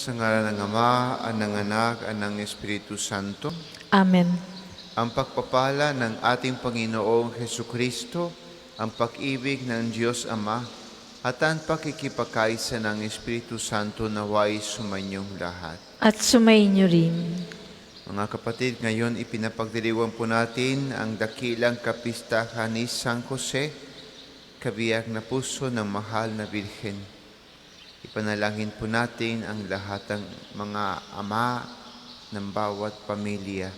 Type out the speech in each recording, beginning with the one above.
Sa ngalan ng Ama, ng Anak, at ng Espiritu Santo. Amen. Ang pagpapala ng ating Panginoong Hesukristo, ang pag-ibig ng Diyos Ama, at ang pakikipagkaisa ng Espiritu Santo naway sumainyong lahat. At sumainyo rin. Mga kapatid, ngayon ipinapagdiriwang po natin ang dakilang kapistahan ni San Jose, kabiyak na puso ng mahal na Birhen. Ipanalangin po natin ang lahat ng mga ama ng bawat pamilya.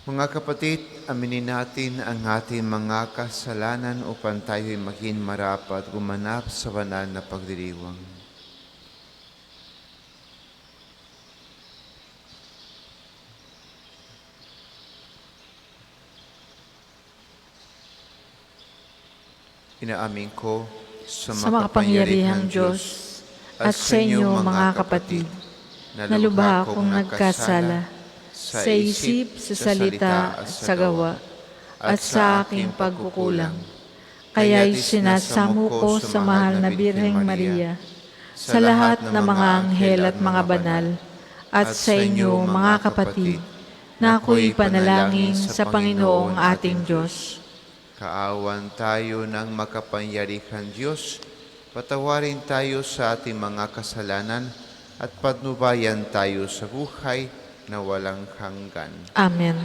Mga kapatid, aminin natin ang ating mga kasalanan upang tayo'y maging marapat gumanap sa banal na pagdiriwang. Inaamin ko sa makapangyarihang Diyos at sa inyo mga kapatid, na lubha akong nagkasala sa isip, sa salita, at sa gawa, at sa aking pagkukulang. Kaya'y sinasamo ko sa mahal na Birheng Maria, sa lahat ng mga anghel at mga banal, at sa inyo mga kapatid, na ako'y panalangin sa Panginoong ating Diyos. Kaawan tayo ng makapangyarihang Diyos, patawarin tayo sa ating mga kasalanan at patnubayan tayo sa buhay na walang hanggan. Amen.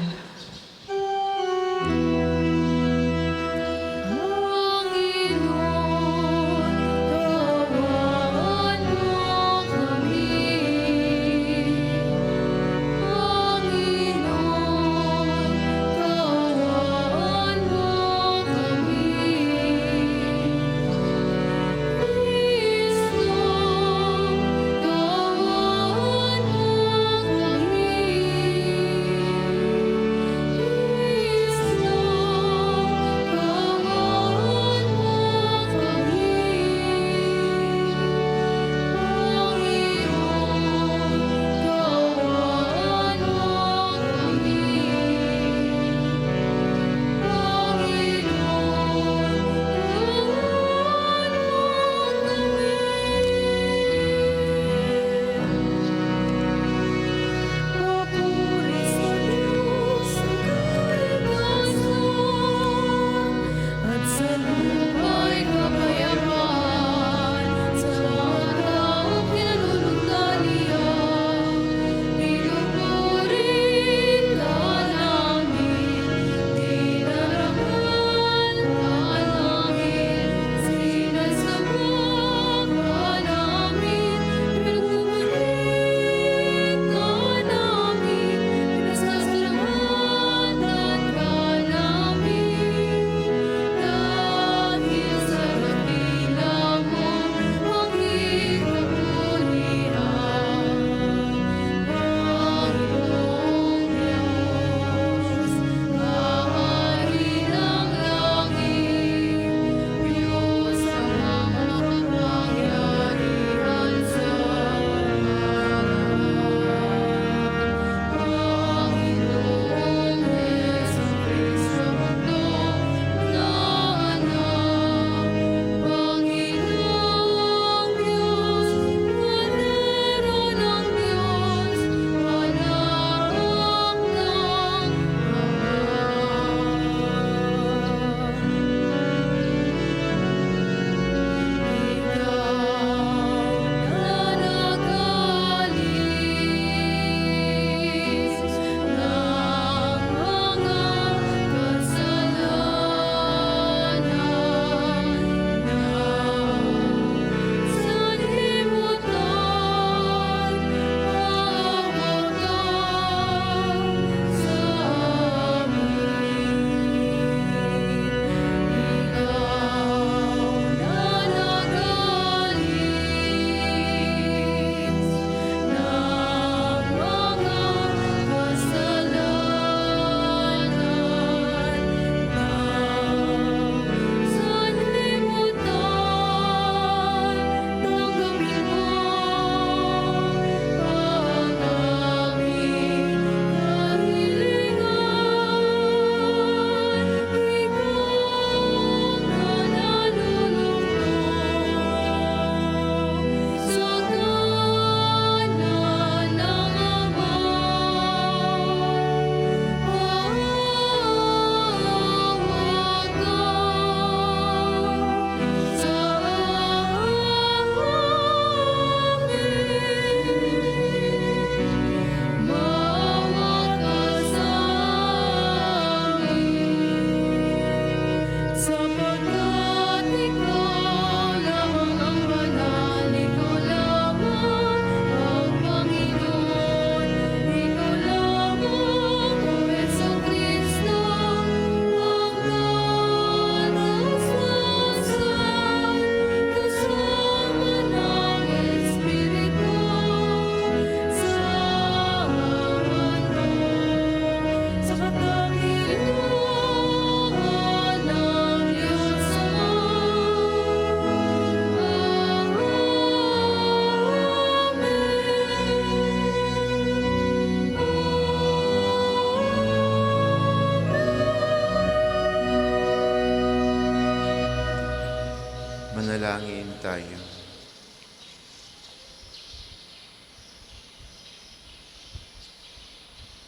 Manalangin tayo.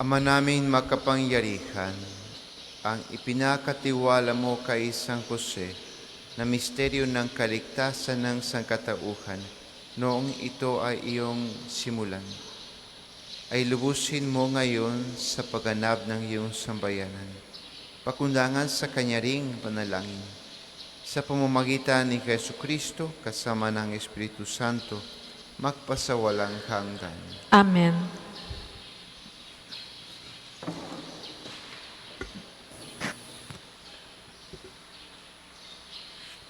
Ama namin makapangyarihan, ang ipinakatiwala mo kay San Jose na misteryo ng kaligtasan ng sangkatauhan noong ito ay iyong simulan, ay lubusin mo ngayon sa pagganap ng iyong sambayanan, pakundangan sa kanya ring panalangin. Sa pamamagitan ni Jesucristo, kasama ng Espiritu Santo, magpasawalang hanggan. Amen.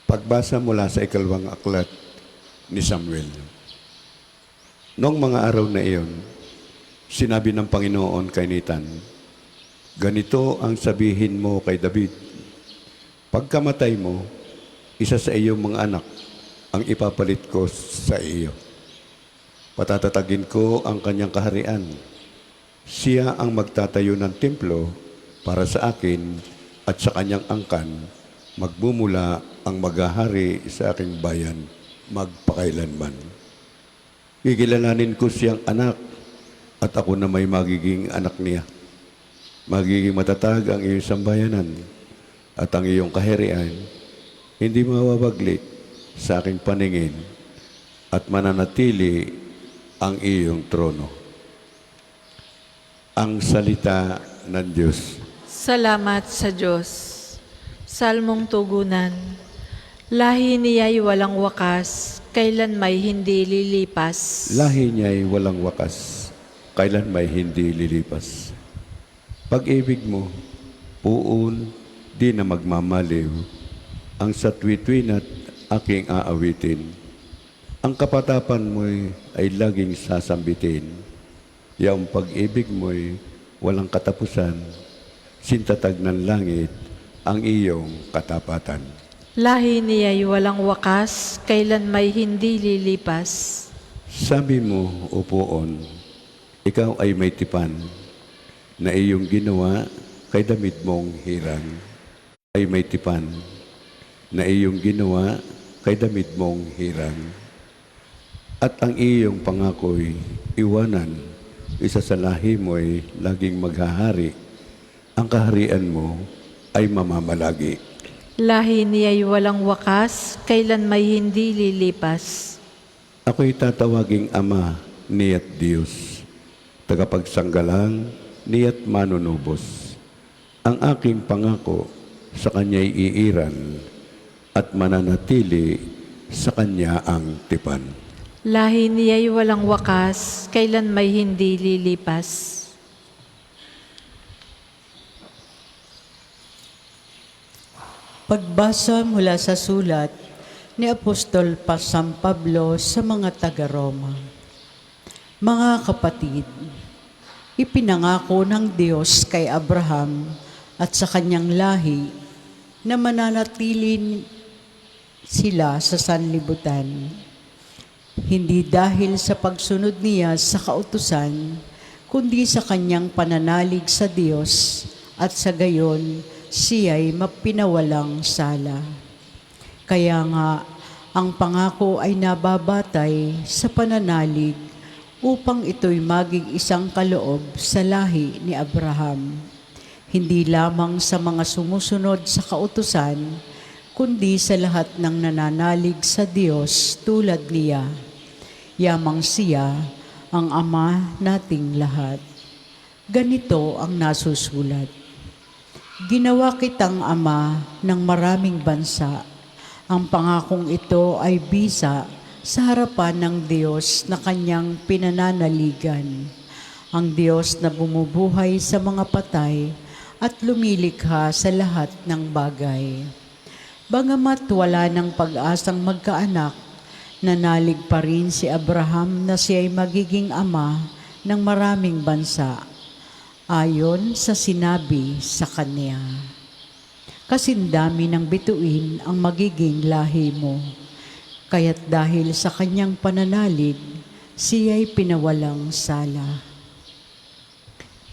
Pagbasa mula sa ikalawang aklat ni Samuel. Noong mga araw na iyon, sinabi ng Panginoon kay Nathan, "Ganito ang sabihin mo kay David, pagkamatay mo, isa sa iyong mga anak ang ipapalit ko sa iyo. Patatatagin ko ang kanyang kaharian. Siya ang magtatayo ng templo para sa akin at sa kanyang angkan magmumula ang maghahari sa aking bayan magpakailanman. Kikilalanin ko siyang anak at ako na may magiging anak niya. Magiging matatag ang iyong sambayanan at ang iyong kaharian hindi mawawaglit sa aking paningin at mananatili ang iyong trono." Ang salita ng Diyos. Salamat sa Diyos. Salmong tugunan. Lahi niya'y walang wakas, kailan may hindi lilipas. Lahi niya'y walang wakas, kailan may hindi lilipas. Pag-ibig mo, puun, di na magmamaliw, ang satwitwin at aking aawitin. Ang kapatapan mo'y ay laging sasambitin. Yaong pag-ibig mo'y walang katapusan, sintatag ng langit ang iyong katapatan. Lahi niya'y walang wakas, kailan may hindi lilipas. Sabi mo, upoon, ikaw ay may tipan, na iyong ginawa kay damit mong hirang. Ay may tipan, na iyong ginawa kay damit mong hirang. At ang iyong pangako'y iwanan, isa sa lahi mo'y laging maghahari. Ang kaharian mo ay mamamalagi. Lahi niya'y walang wakas, kailan may hindi lilipas. Ako'y tatawaging Ama, niya't Diyos, tagapagsanggalang, niya't manunubos. Ang aking pangako sa Kanya'y iiran at mananatili sa Kanya ang tipan. Lahi niya'y walang wakas, kailan may hindi lilipas. Pagbasa mula sa sulat ni Apostol San Pablo sa mga taga-Roma. Mga kapatid, ipinangako ng Diyos kay Abraham at sa kanyang lahi na mananatili sila sa sanlibutan. Hindi dahil sa pagsunod niya sa kautusan, kundi sa kanyang pananalig sa Diyos at sa gayon siya'y mapinawalang sala. Kaya nga, ang pangako ay nababatay sa pananalig upang ito'y maging isang kaloob sa lahi ni Abraham. Hindi lamang sa mga sumusunod sa kautusan, kundi sa lahat ng nananalig sa Diyos tulad niya. Yamang siya ang Ama nating lahat. Ganito ang nasusulat. Ginawa kitang ama ng maraming bansa. Ang pangakong ito ay bisa sa harapan ng Diyos na kanyang pinananaligan. Ang Diyos na bumubuhay sa mga patay at lumilikha sa lahat ng bagay. Bagamat wala ng pag-asang magkaanak, nanalig pa rin si Abraham na siya'y magiging ama ng maraming bansa, ayon sa sinabi sa kanya. Kasindami ng bituin ang magiging lahi mo, kaya't dahil sa kanyang pananalig, siya'y pinawalang sala.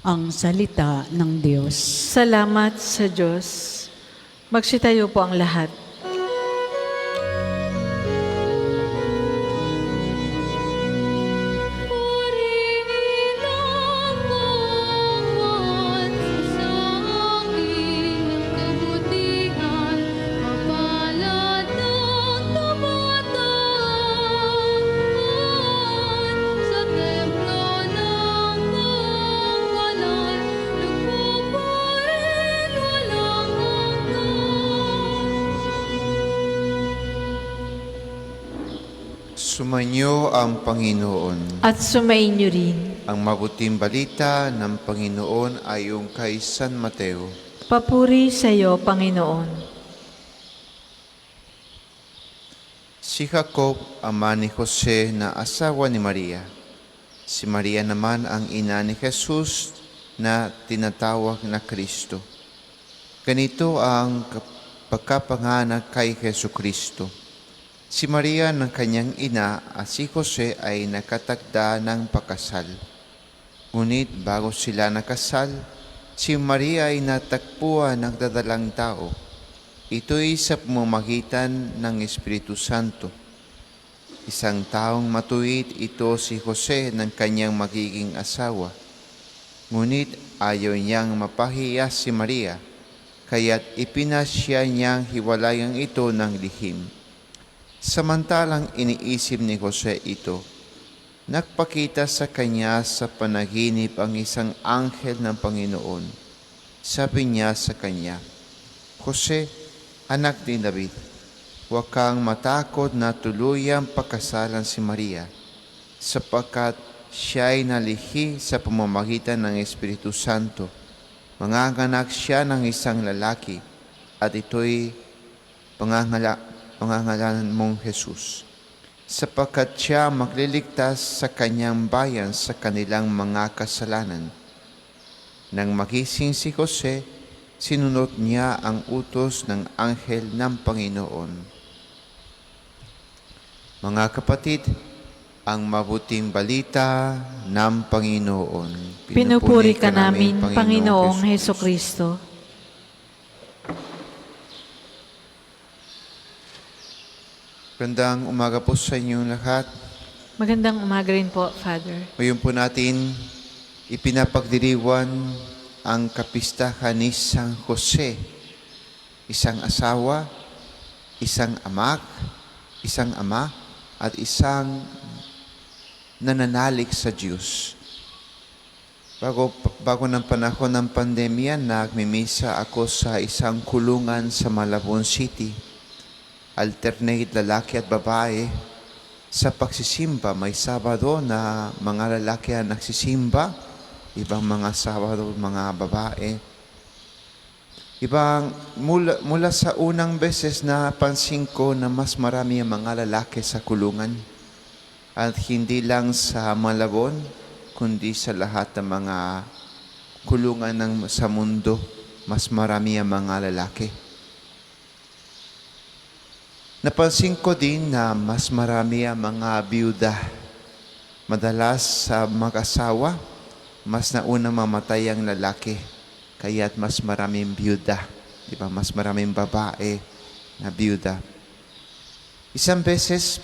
Ang salita ng Diyos. Salamat sa Diyos. Magsitayo po ang lahat. Sumainyo ang Panginoon. At sumainyo rin. Ang mabuting balita ng Panginoon ayon kay San Mateo. Papuri sa iyo, Panginoon. Si Jacob, ama ni Jose na asawa ni Maria. Si Maria naman ang ina ni Jesus na tinatawag na Kristo. Ganito ang pagkapanganak kay Jesucristo. Si Maria ng kanyang ina at si Jose ay nakatagda ng pakasal. Ngunit bago sila nakasal, si Maria ay natagpuan ng dadalang tao. Ito'y sa pamamagitan ng Espiritu Santo. Isang taong matuwid ito si Jose ng kanyang magiging asawa. Ngunit ayaw niyang mapahiya si Maria, kaya't ipinasya niyang hiwalayan ito ng lihim. Samantalang iniisip ni Jose ito, nagpakita sa kanya sa panaginip ang isang anghel ng Panginoon. Sabi niya sa kanya, Jose, anak ni David, huwag kang matakot na tuluyang pakasalan si Maria, sapagkat siya ay nalihi sa pamamagitan ng Espiritu Santo. Manganganak siya ng isang lalaki, at ito'y pangangalanan mong Jesus, sapagkat siya magliligtas sa kanyang bayan sa kanilang mga kasalanan. Nang magising si Jose, sinunod niya ang utos ng anghel ng Panginoon. Mga kapatid, ang mabuting balita ng Panginoon. Pinupuri ka namin, Panginoong Hesukristo. Magandang umaga po sa inyong lahat. Magandang umaga rin po, Father. Ngayon po natin ipinapagdiriwan ang kapistahan ni San Jose, isang asawa, isang ama, at isang nananalig sa Diyos. Bago ng panahon ng pandemya, nagmimisa ako sa isang kulungan sa Malabon City. Alternate lalaki at babae sa pagsisimba. May Sabado na mga lalaki ang nagsisimba, ibang mga Sabado mga babae. Mula sa unang beses na pansin ko na mas marami ang mga lalaki sa kulungan. At hindi lang sa Malabon, kundi sa lahat ng mga kulungan sa mundo, mas marami ang mga lalaki. Napansin ko din na mas marami ang mga biyuda. Madalas sa mag-asawa, mas nauna mamatay ang lalaki, kaya't mas maraming biyuda. Diba? Mas maraming babae na biyuda. Isang beses,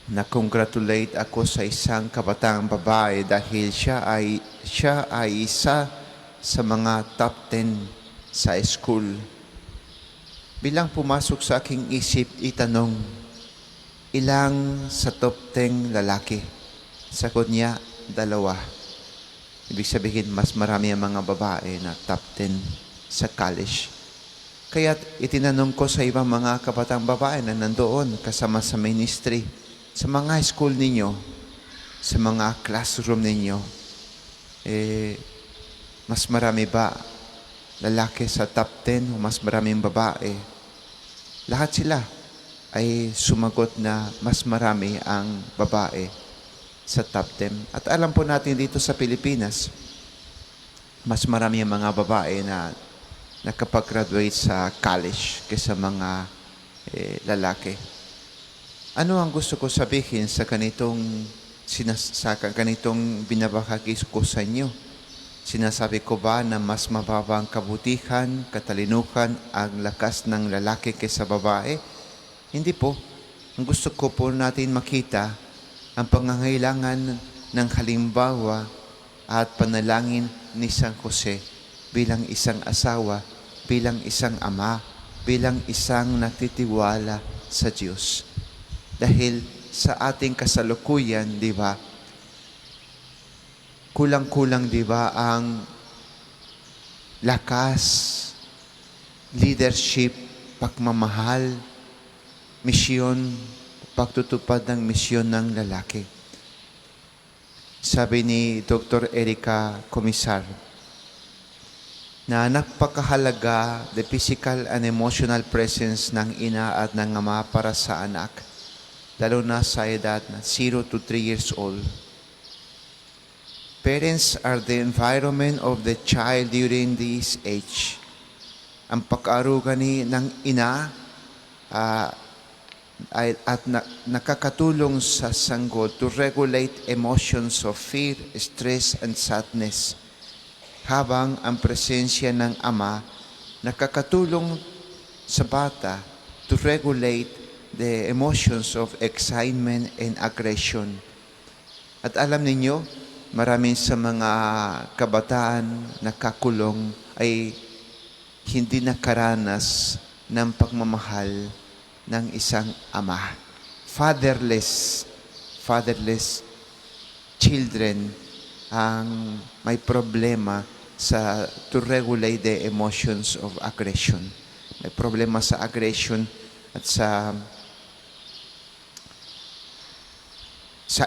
na-congratulate ako sa isang kabataang babae dahil siya ay isa sa mga top 10 sa school. Bilang pumasok sa aking isip, itanong, ilang sa top 10 lalaki? Sagot niya, 2. Ibig sabihin, mas marami ang mga babae na top 10 sa college. Kaya't itinanong ko sa ibang mga kabatang babae na nandoon kasama sa ministry, sa mga school ninyo, sa mga classroom ninyo, mas marami ba lalaki sa top 10 o mas maraming babae? Lahat sila ay sumagot na mas marami ang babae sa top 10. At alam po natin dito sa Pilipinas, mas marami ang mga babae na nakapag-graduate sa college kaysa mga lalaki. Ano ang gusto ko sabihin sa ganitong binabahagi ko sa inyo? Sinasabi ko ba na mas mababa ang kabutihan, katalinuhan, ang lakas ng lalaki kaysa babae? Hindi po. Ang gusto ko po natin makita ang pangangailangan ng halimbawa at panalangin ni San Jose bilang isang asawa, bilang isang ama, bilang isang nagtitiwala sa Diyos. Dahil sa ating kasalukuyan, di ba, kulang-kulang, di ba, ang lakas, leadership, pagmamahal, misyon, pagtutupad ng misyon ng lalaki. Sabi ni Dr. Erica Comisar, na napakahalaga the physical and emotional presence ng ina at ng ama para sa anak, lalo na sa edad na 0 to 3 years old. Parents are the environment of the child during this age. Ang pag-aaruga ng ina nakakatulong sa sanggol to regulate emotions of fear, stress, and sadness. Habang ang presensya ng ama nakakatulong sa bata to regulate the emotions of excitement and aggression. At alam ninyo, marami sa mga kabataan na kakulong ay hindi nakaranas ng pagmamahal ng isang ama. Fatherless children ang may problema to regulate the emotions of aggression. May problema sa aggression at sa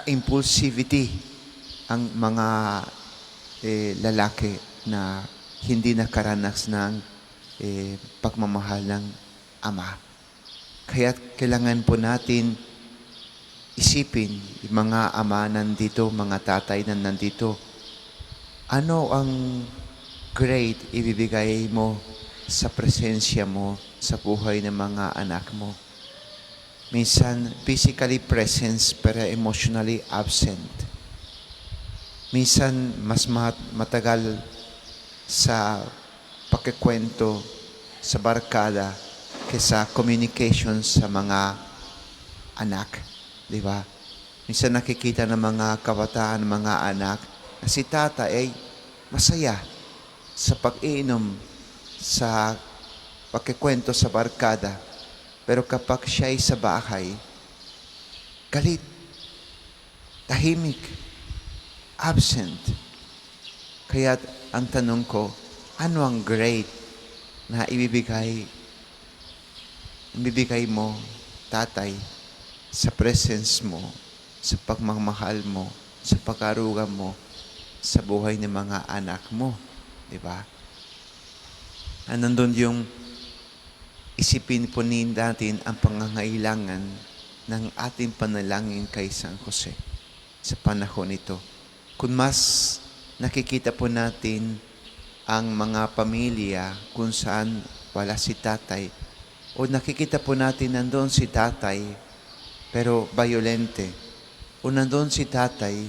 impulsivity ang mga lalaki na hindi nakaranas ng pagmamahal ng ama. Kaya kailangan po natin isipin, yung mga ama nandito, mga tatay na nandito, ano ang grade ibibigay mo sa presensya mo sa buhay ng mga anak mo? Minsan, physically present pero emotionally absent. Minsan, mas matagal sa pakikwento sa barkada kaysa communication sa mga anak. Di ba? Minsan nakikita ng mga kabataan, mga anak, na si tata ay masaya sa pag-iinom, sa pakikwento sa barkada. Pero kapag siya ay sa bahay, galit, tahimik, absent. Kaya ang tanong ko, ano ang grade na ibibigay mo, tatay, sa presence mo, sa pagmamahal mo, sa pag-aruga mo, sa buhay ng mga anak mo? Diba? Nandun yung isipin po natin ang pangangailangan ng ating panalangin kay San Jose sa panahon ito. Kung mas nakikita po natin ang mga pamilya kung saan wala si tatay, o nakikita po natin nandun si tatay pero violente, o nandun si tatay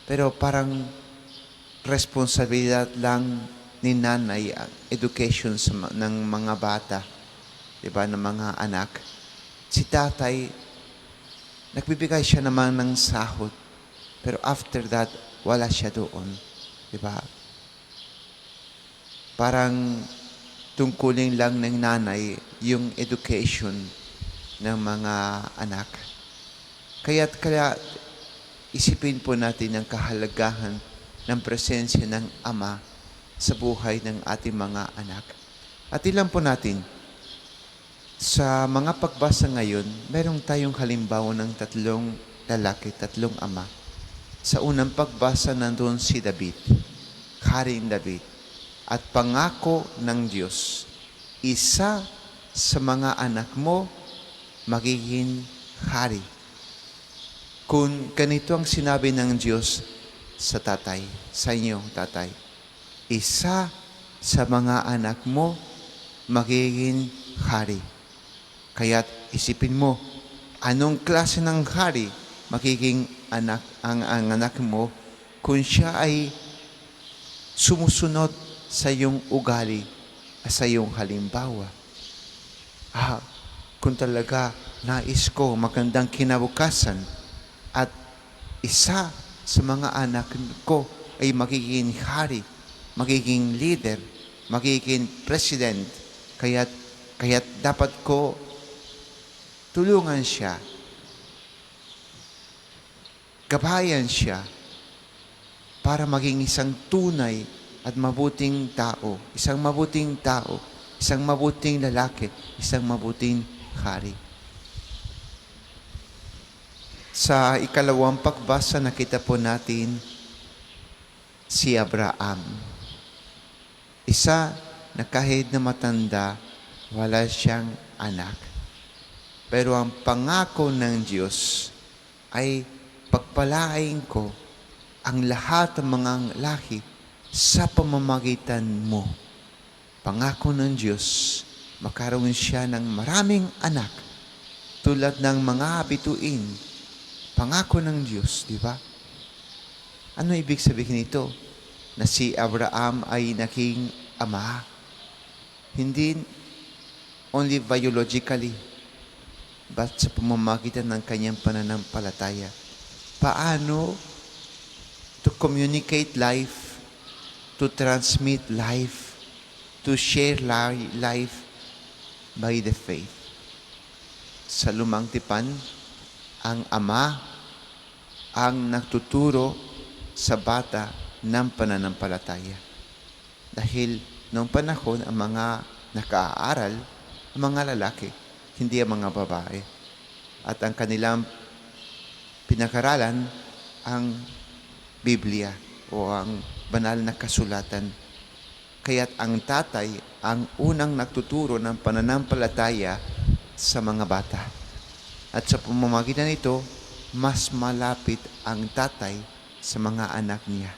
pero parang responsibilidad lang ni nanay ang education ng mga bata, diba, ng mga anak. Si tatay, nagbibigay siya naman ng sahod, pero after that, wala siya doon. Diba? Parang tungkulin lang ng nanay yung education ng mga anak. Kaya isipin po natin ang kahalagahan ng presensya ng ama sa buhay ng ating mga anak. At ilan po natin, sa mga pagbasa ngayon, meron tayong halimbawa ng 3 lalaki, 3 ama. Sa unang pagbasa, nandun si David, Haring David, at pangako ng Diyos, isa sa mga anak mo magiging hari. Kung ganito ang sinabi ng Diyos sa tatay, sa inyo, tatay, isa sa mga anak mo magiging hari. Kaya't isipin mo, anong klase ng hari magiging ang anak mo kung siya ay sumusunod sa iyong ugali at sa iyong halimbawa. Kung talaga nais ko magandang kinabukasan at isa sa mga anak ko ay magiging hari, magiging leader, magiging president, kaya't dapat ko tulungan siya, gabayan siya para maging isang tunay at mabuting tao, isang mabuting lalaki, isang mabuting hari. Sa ikalawang pagbasa, nakita po natin si Abraham. Isa na kahit na matanda, wala siyang anak. Pero ang pangako ng Diyos ay pagpalain ko ang lahat ng mga lahi sa pamamagitan mo. Pangako ng Diyos, makaroon siya ng maraming anak tulad ng mga bituin. Pangako ng Diyos, di ba? Ano ibig sabihin nito? Na si Abraham ay naging ama. Hindi only biologically, but sa pamamagitan ng kanyang pananampalataya. Paano to communicate life, to transmit life, to share life by the faith. Sa lumang tipan, ang ama ang nagtuturo sa bata ng pananampalataya. Dahil noong panahon, ang mga nakaaral, ang mga lalaki, hindi ang mga babae. At ang kanilang pinag-aralan, ang Biblia o ang banal na kasulatan. Kaya't ang tatay ang unang nagtuturo ng pananampalataya sa mga bata. At sa pamamagitan nito, mas malapit ang tatay sa mga anak niya.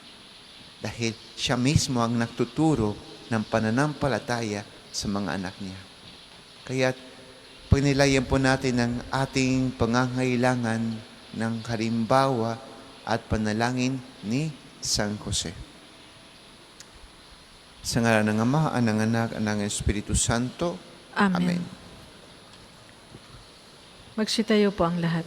Dahil siya mismo ang nagtuturo ng pananampalataya sa mga anak niya. Kaya pagnilayan po natin ang ating pangangailangan ng halimbawa at panalangin ni San Jose. Sa ngalan ng Ama, ng Anak, at ng Espiritu Santo. Amen. Amen. Magsitayo po ang lahat.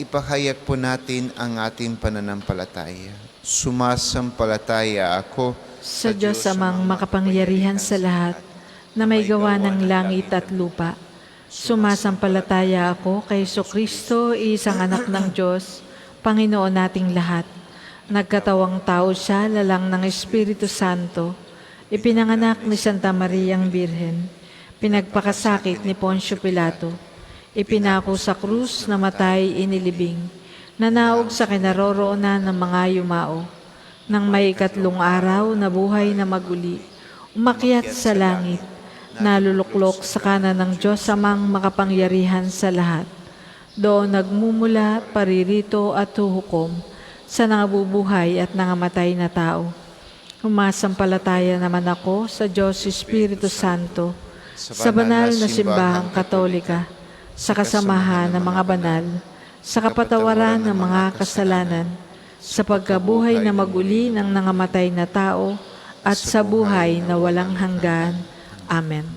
Ipahayag po natin ang ating pananampalataya. Sumasampalataya ako Sa Diyos amang makapangyarihan sa lahat, na may gawa ng langit at lupa. Sumasampalataya ako kay Jesucristo, isang anak ng Diyos, Panginoon nating lahat. Nagkatawang tao siya, lalang ng Espiritu Santo. Ipinanganak ni Santa Mariang Birhen. Pinagpakasakit ni Poncio Pilato. Ipinako sa krus, namatay, inilibing. Nanaog sa kinaroroonan ng mga yumao. Nang may ikatlong araw, nabuhay na maguli. Umakyat sa langit, naluluklok sa kanan ng Diyos amang makapangyarihan sa lahat. Doon nagmumula, paririto at huhukom sa nangabubuhay at nangamatay na tao. Humasampalataya naman ako sa Diyos Espiritu Santo, sa banal na simbahang katolika, sa kasamahan ng mga banal, sa kapatawaran ng mga kasalanan, sa pagkabuhay na maguli ng nangamatay na tao, at sa buhay na walang hanggan. Amen.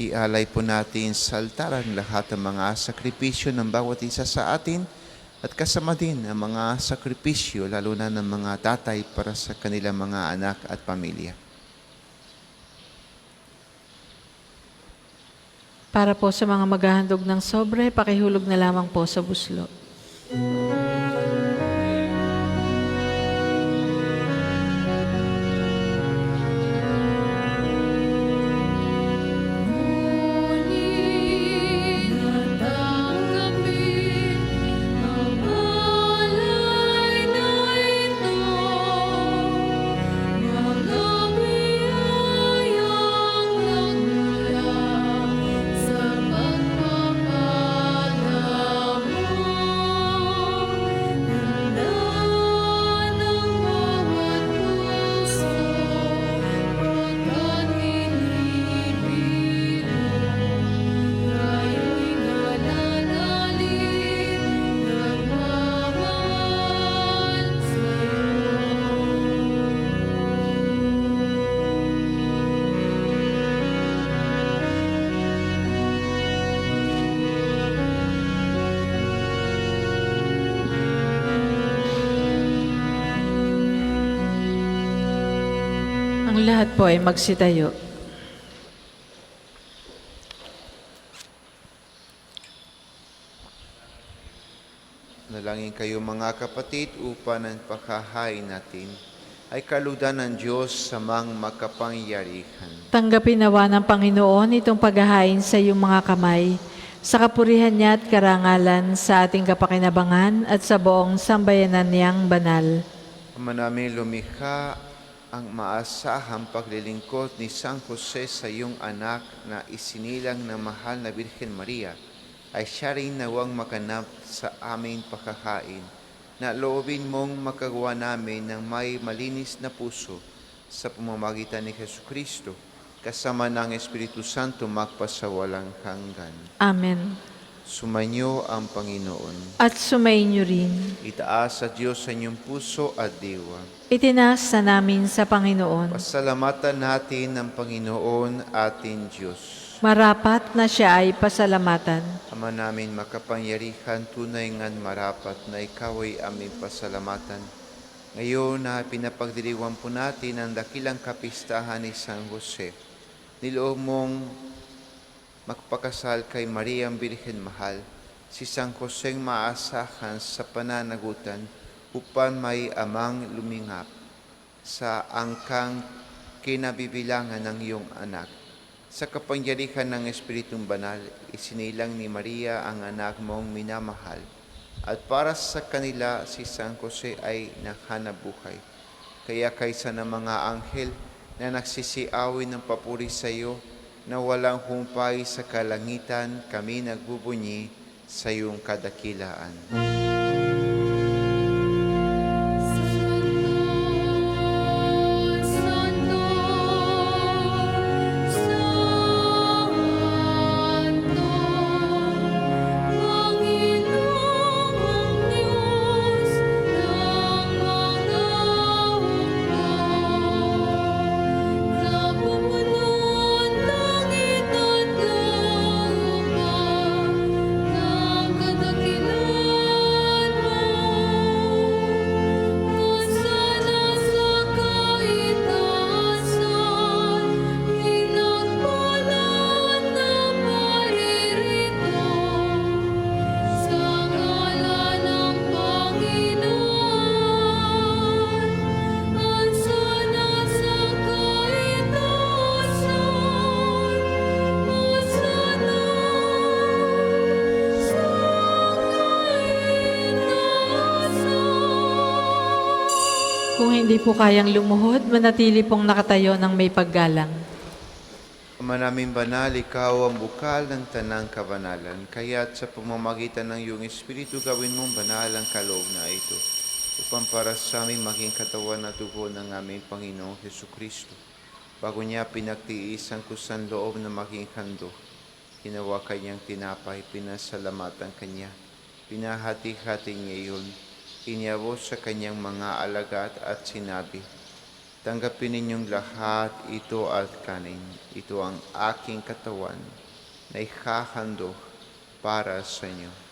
Ialay po natin sa altar ang lahat ng mga sakripisyo ng bawat isa sa atin at kasama din ang mga sakripisyo lalo na ng mga tatay para sa kanilang mga anak at pamilya. Para po sa mga maghahandog ng sobre, pakihulog na lamang po sa buslo. Ang lahat po ay magsitayo. Nalangin kayo mga kapatid upang ang pagkahain natin ay kaludan ng Diyos sa mga makapangyarihan. Tanggapin nawa ng Panginoon itong paghahain sa iyong mga kamay sa kapurihan niya at karangalan sa ating kapakinabangan at sa buong sambayanan niyang banal. Ama namin lumikha, ang maasahang paglilingkod ni San Jose sa iyong anak na isinilang ng mahal na Birhen Maria ay siya rin nawang maganap sa aming pagkakain, na loobin mong magagawa namin ng may malinis na puso sa pamamagitan ni Jesucristo, kasama ng Espiritu Santo magpasawalang hanggan. Amen. Sumainyo ang Panginoon. At sumainyo rin. Itaas sa Diyos sa inyong puso at diwa. Itinaas na namin sa Panginoon. Pasalamatan natin ang Panginoon ating Diyos. Marapat na siya ay pasalamatan. Ama namin makapangyarihan, tunay ngan marapat na ikaw ay aming pasalamatan. Ngayon na pinapagdiriwang po natin ang dakilang kapistahan ni San Jose, niloob mong magpakasal kay Maria ang Birhen Mahal, si San Joseng maasahan sa pananagutan upang may amang lumingap sa angkang kinabibilangan ng iyong anak. Sa kapangyarihan ng Espiritong Banal, isinilang ni Maria ang anak mong minamahal, at para sa kanila si San Jose ay nahanap buhay. Kaya kaysa ng mga anghel na nagsisiawin ng papuri sa iyo, na walang humpay sa kalangitan, kami nagbubunyi sa iyong kadakilaan. Kung hindi po kayang lumuhod, manatili pong nakatayo ng may paggalang. Ama namin banal, ikaw ang bukal ng tanang kabanalan, kaya't sa pamamagitan ng iyong Espiritu gawin mong banal ang kaloob na ito, upang para sa aming maging katawan at dugo ng aming Panginoong Jesucristo. Bago niya pinagtiis ang kusang loob na maging handog, ginawa kanyang tinapay, pinasalamatan kanya, pinahati-hati niya iyon, inyabos sa kanyang mga alagad at sinabi, tanggapin ninyong lahat ito at kanin. Ito ang aking katawan na ihahandog para sa inyo.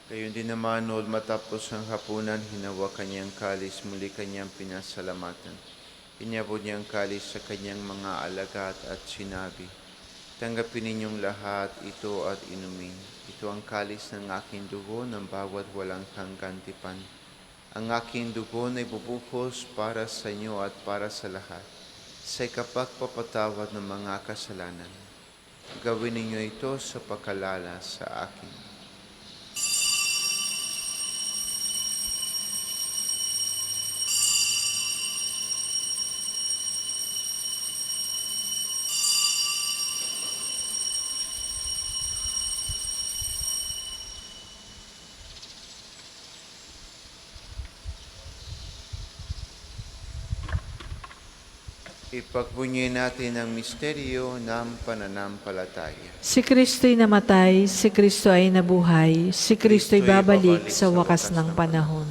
Gayon din naman, noon matapos ang hapunan, hinawa kanyang kalis, muli kanyang pinasalamatan. Inyabot niya ang kalis sa kanyang mga alagad at sinabi, tanggapin ninyong lahat ito at inumin. Ito ang kalis ng aking dugo ng bawat walang hanggan tipan. Ang aking dugo na ibubuhos para sa inyo at para sa lahat, sa ikapagpapatawad ng mga kasalanan. Gawin ninyo ito sa pagkalala sa akin. Ipagbunyi natin ang misteryo ng pananampalataya. Si Kristo'y namatay, si Kristo ay nabuhay, si Kristo'y babalik sa wakas ng panahon.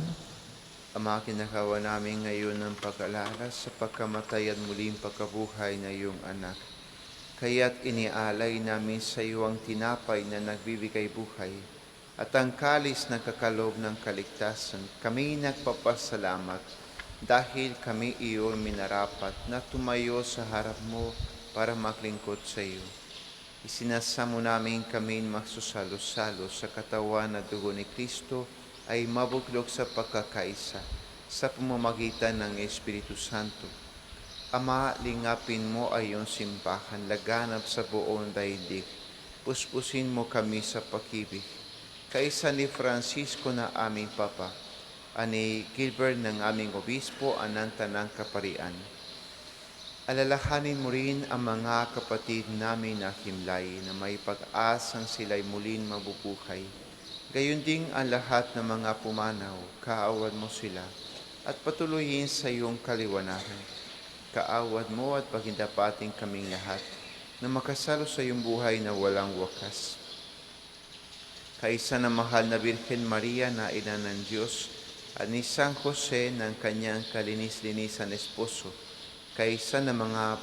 Ama, kinakawa namin ngayon ng pag-alala sa pagkamatay at muling pagkabuhay na iyong anak. Kaya't inialay namin sa iyo ang tinapay na nagbibigay buhay at ang kalis ng kakalob ng kaligtasan, kami nagpapasalamat dahil kami iyon minarapat na tumayo sa harap mo para maglingkod sa iyo. Isinasamo namin kami magsusalo-salo sa katawan na dugo ni Kristo ay mabuklog sa pagkakaisa sa pamamagitan ng Espiritu Santo. Ama, lingapin mo ay iyong simbahan, laganap sa buong daigdig. Puspusin mo kami sa pag-ibig. Kaisa ni Francisco na aming Papa, ani Gilbert ng aming Obispo, anang tanang kaparian. Alalahanin mo rin ang mga kapatid namin na himlay na may pag-asang sila'y muling mabubuhay. Gayon ding ang lahat ng mga pumanaw, kaawad mo sila at patuloyin sa iyong kaliwanagan. Kaawad mo at pagindapating kaming lahat na makasalo sa iyong buhay na walang wakas. Kaisa na mahal na Birhen Maria na ina ng Diyos at ni San Jose ng kanyang kalinis-linisan esposo, kaisa na mga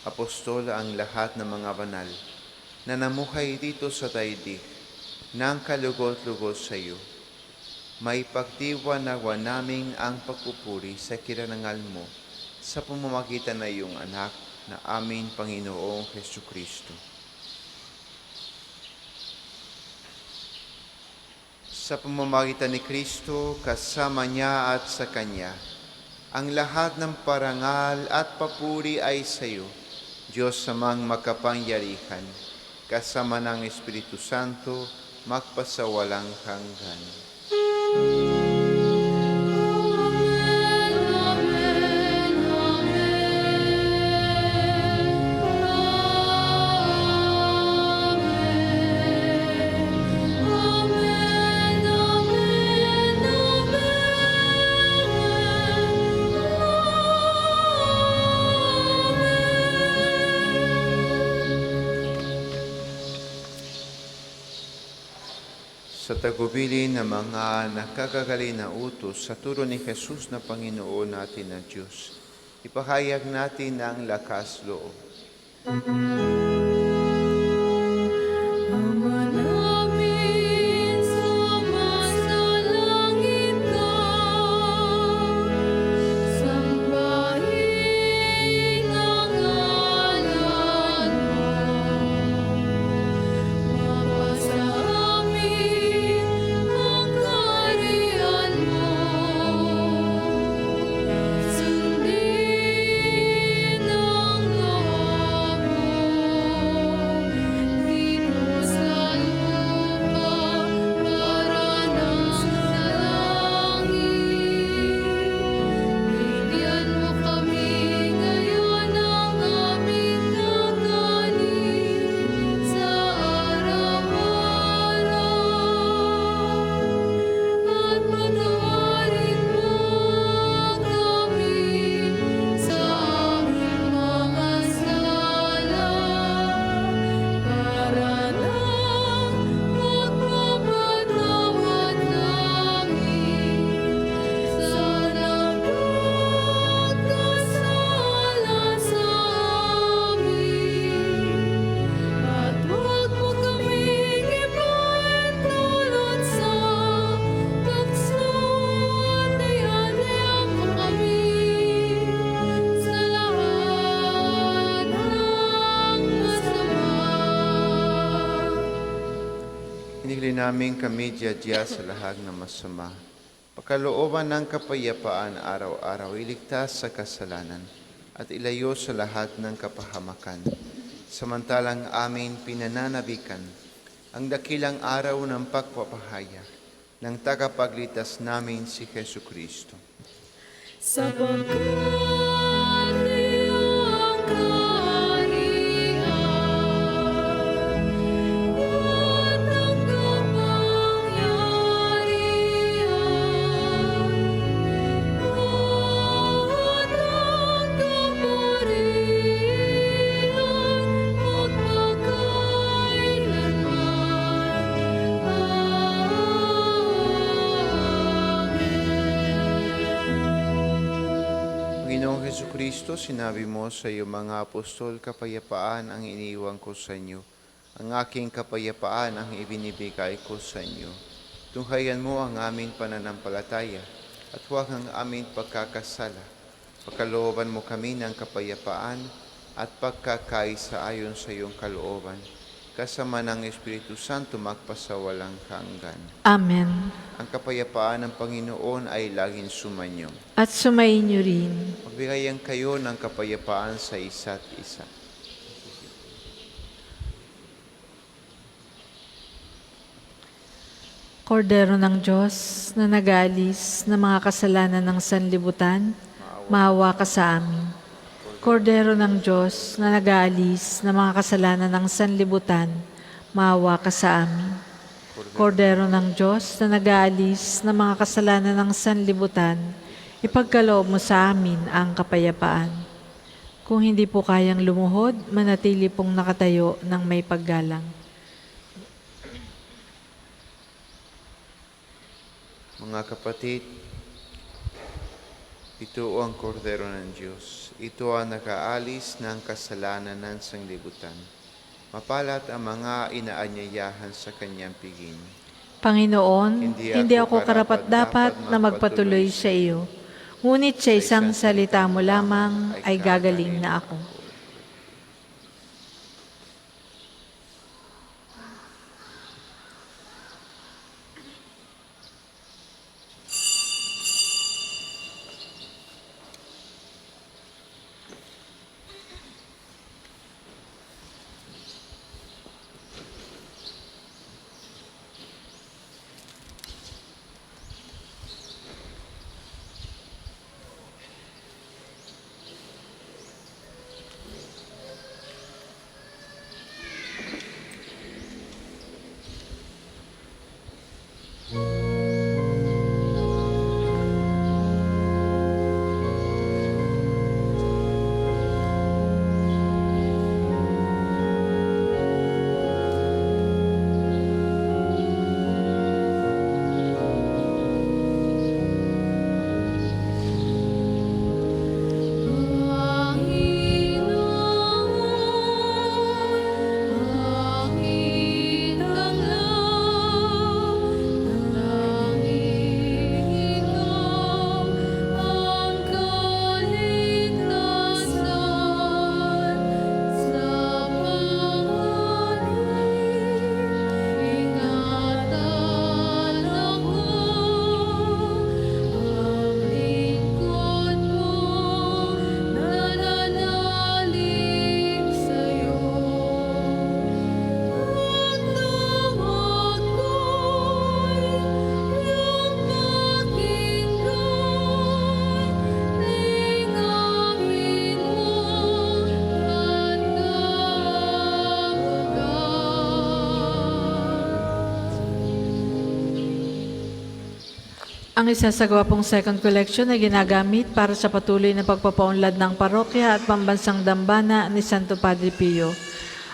apostol ang lahat ng mga banal na namuhay dito sa daigdig ng kalugot-lugot sa iyo. May pagdiwanawan namin ang pagpupuri sa kirangal mo sa pamamagitan ng iyong anak na aming Panginoong Jesucristo. Sa pamamagitan ni Kristo, kasama niya at sa Kanya, ang lahat ng parangal at papuri ay sa iyo, Diyos amang makapangyarihan, kasama ng Espiritu Santo, magpasawalang hanggan. Sa tagubilin ng mga nakagagaling na utos sa turo ni Jesus na Panginoon natin na Diyos, ipahayag natin ang lakas loob. Ama namin, sumasalangit ka, sambahin ang ngalan mo. Mapasa amin ang kaharian mo. Sundin ang loob mo dito sa lupa para nang sa langit. Bigyan mo kami ngayon ng aming kakanin sa araw-araw. At patawarin mo kami sa aming mga sala para nang magpapatawad namin sa nagkakasala sa amin. At huwag mo kaming ipahintulot sa tukso at dayandaya mo kami sa lahat ng masama. Hinihili namin kami diya sa lahat ng masama. Pagkalooban ng kapayapaan araw-araw, iligtas sa kasalanan at ilayo sa lahat ng kapahamakan. Samantalang amin pinananabikan ang dakilang araw ng pagpapahayag ng tagapagligtas namin si Jesucristo. Sapagkat iyong kaharian at ang kapangyarihan at ang kapurihan magpakailanman. Amen. Panginoong Jesucristo, sinabi mo sa iyong mga apostol, kapayapaan ang iniiwan ko sa inyo. Ang aking kapayapaan ang ibinibigay ko sa inyo. Tunghayan mo ang aming pananampalataya at huwag ang aming pagkakasala. Pagkalooban mo kami ng kapayapaan at pagkakaisa ayon sa iyong kalooban, kasama ng Espiritu Santo magpasawalang hanggan. Amen. Ang kapayapaan ng Panginoon ay laging sumanyo. At sumainyo rin. Magbigayan kayo ng kapayapaan sa isa't isa. Kordero ng Diyos na nag-aalis ng mga kasalanan ng sanlibutan, maawa ka sa amin. Kordero ng Diyos na nag-aalis ng mga kasalanan ng sanlibutan, maawa ka sa amin. Kordero ng Diyos na nag-aalis ng mga kasalanan ng sanlibutan, ipagkaloob mo sa amin ang kapayapaan. Kung hindi po kayang lumuhod, manatili pong nakatayo ng may paggalang. Mga kapatid, ito ang kordero ng Diyos. Ito ang nag-aalis ng kasalanan ng sanglibutan. Mapalat ang mga inaanyayahan sa kanyang piging. Panginoon, hindi ako karapat-dapat na magpatuloy sa iyo. Ngunit sa isang salita mo lamang ay gagaling na ako. Ang isasagawa pong second collection ay ginagamit para sa patuloy na pagpapaunlad ng parokya at pambansang dambana ni Santo Padre Pio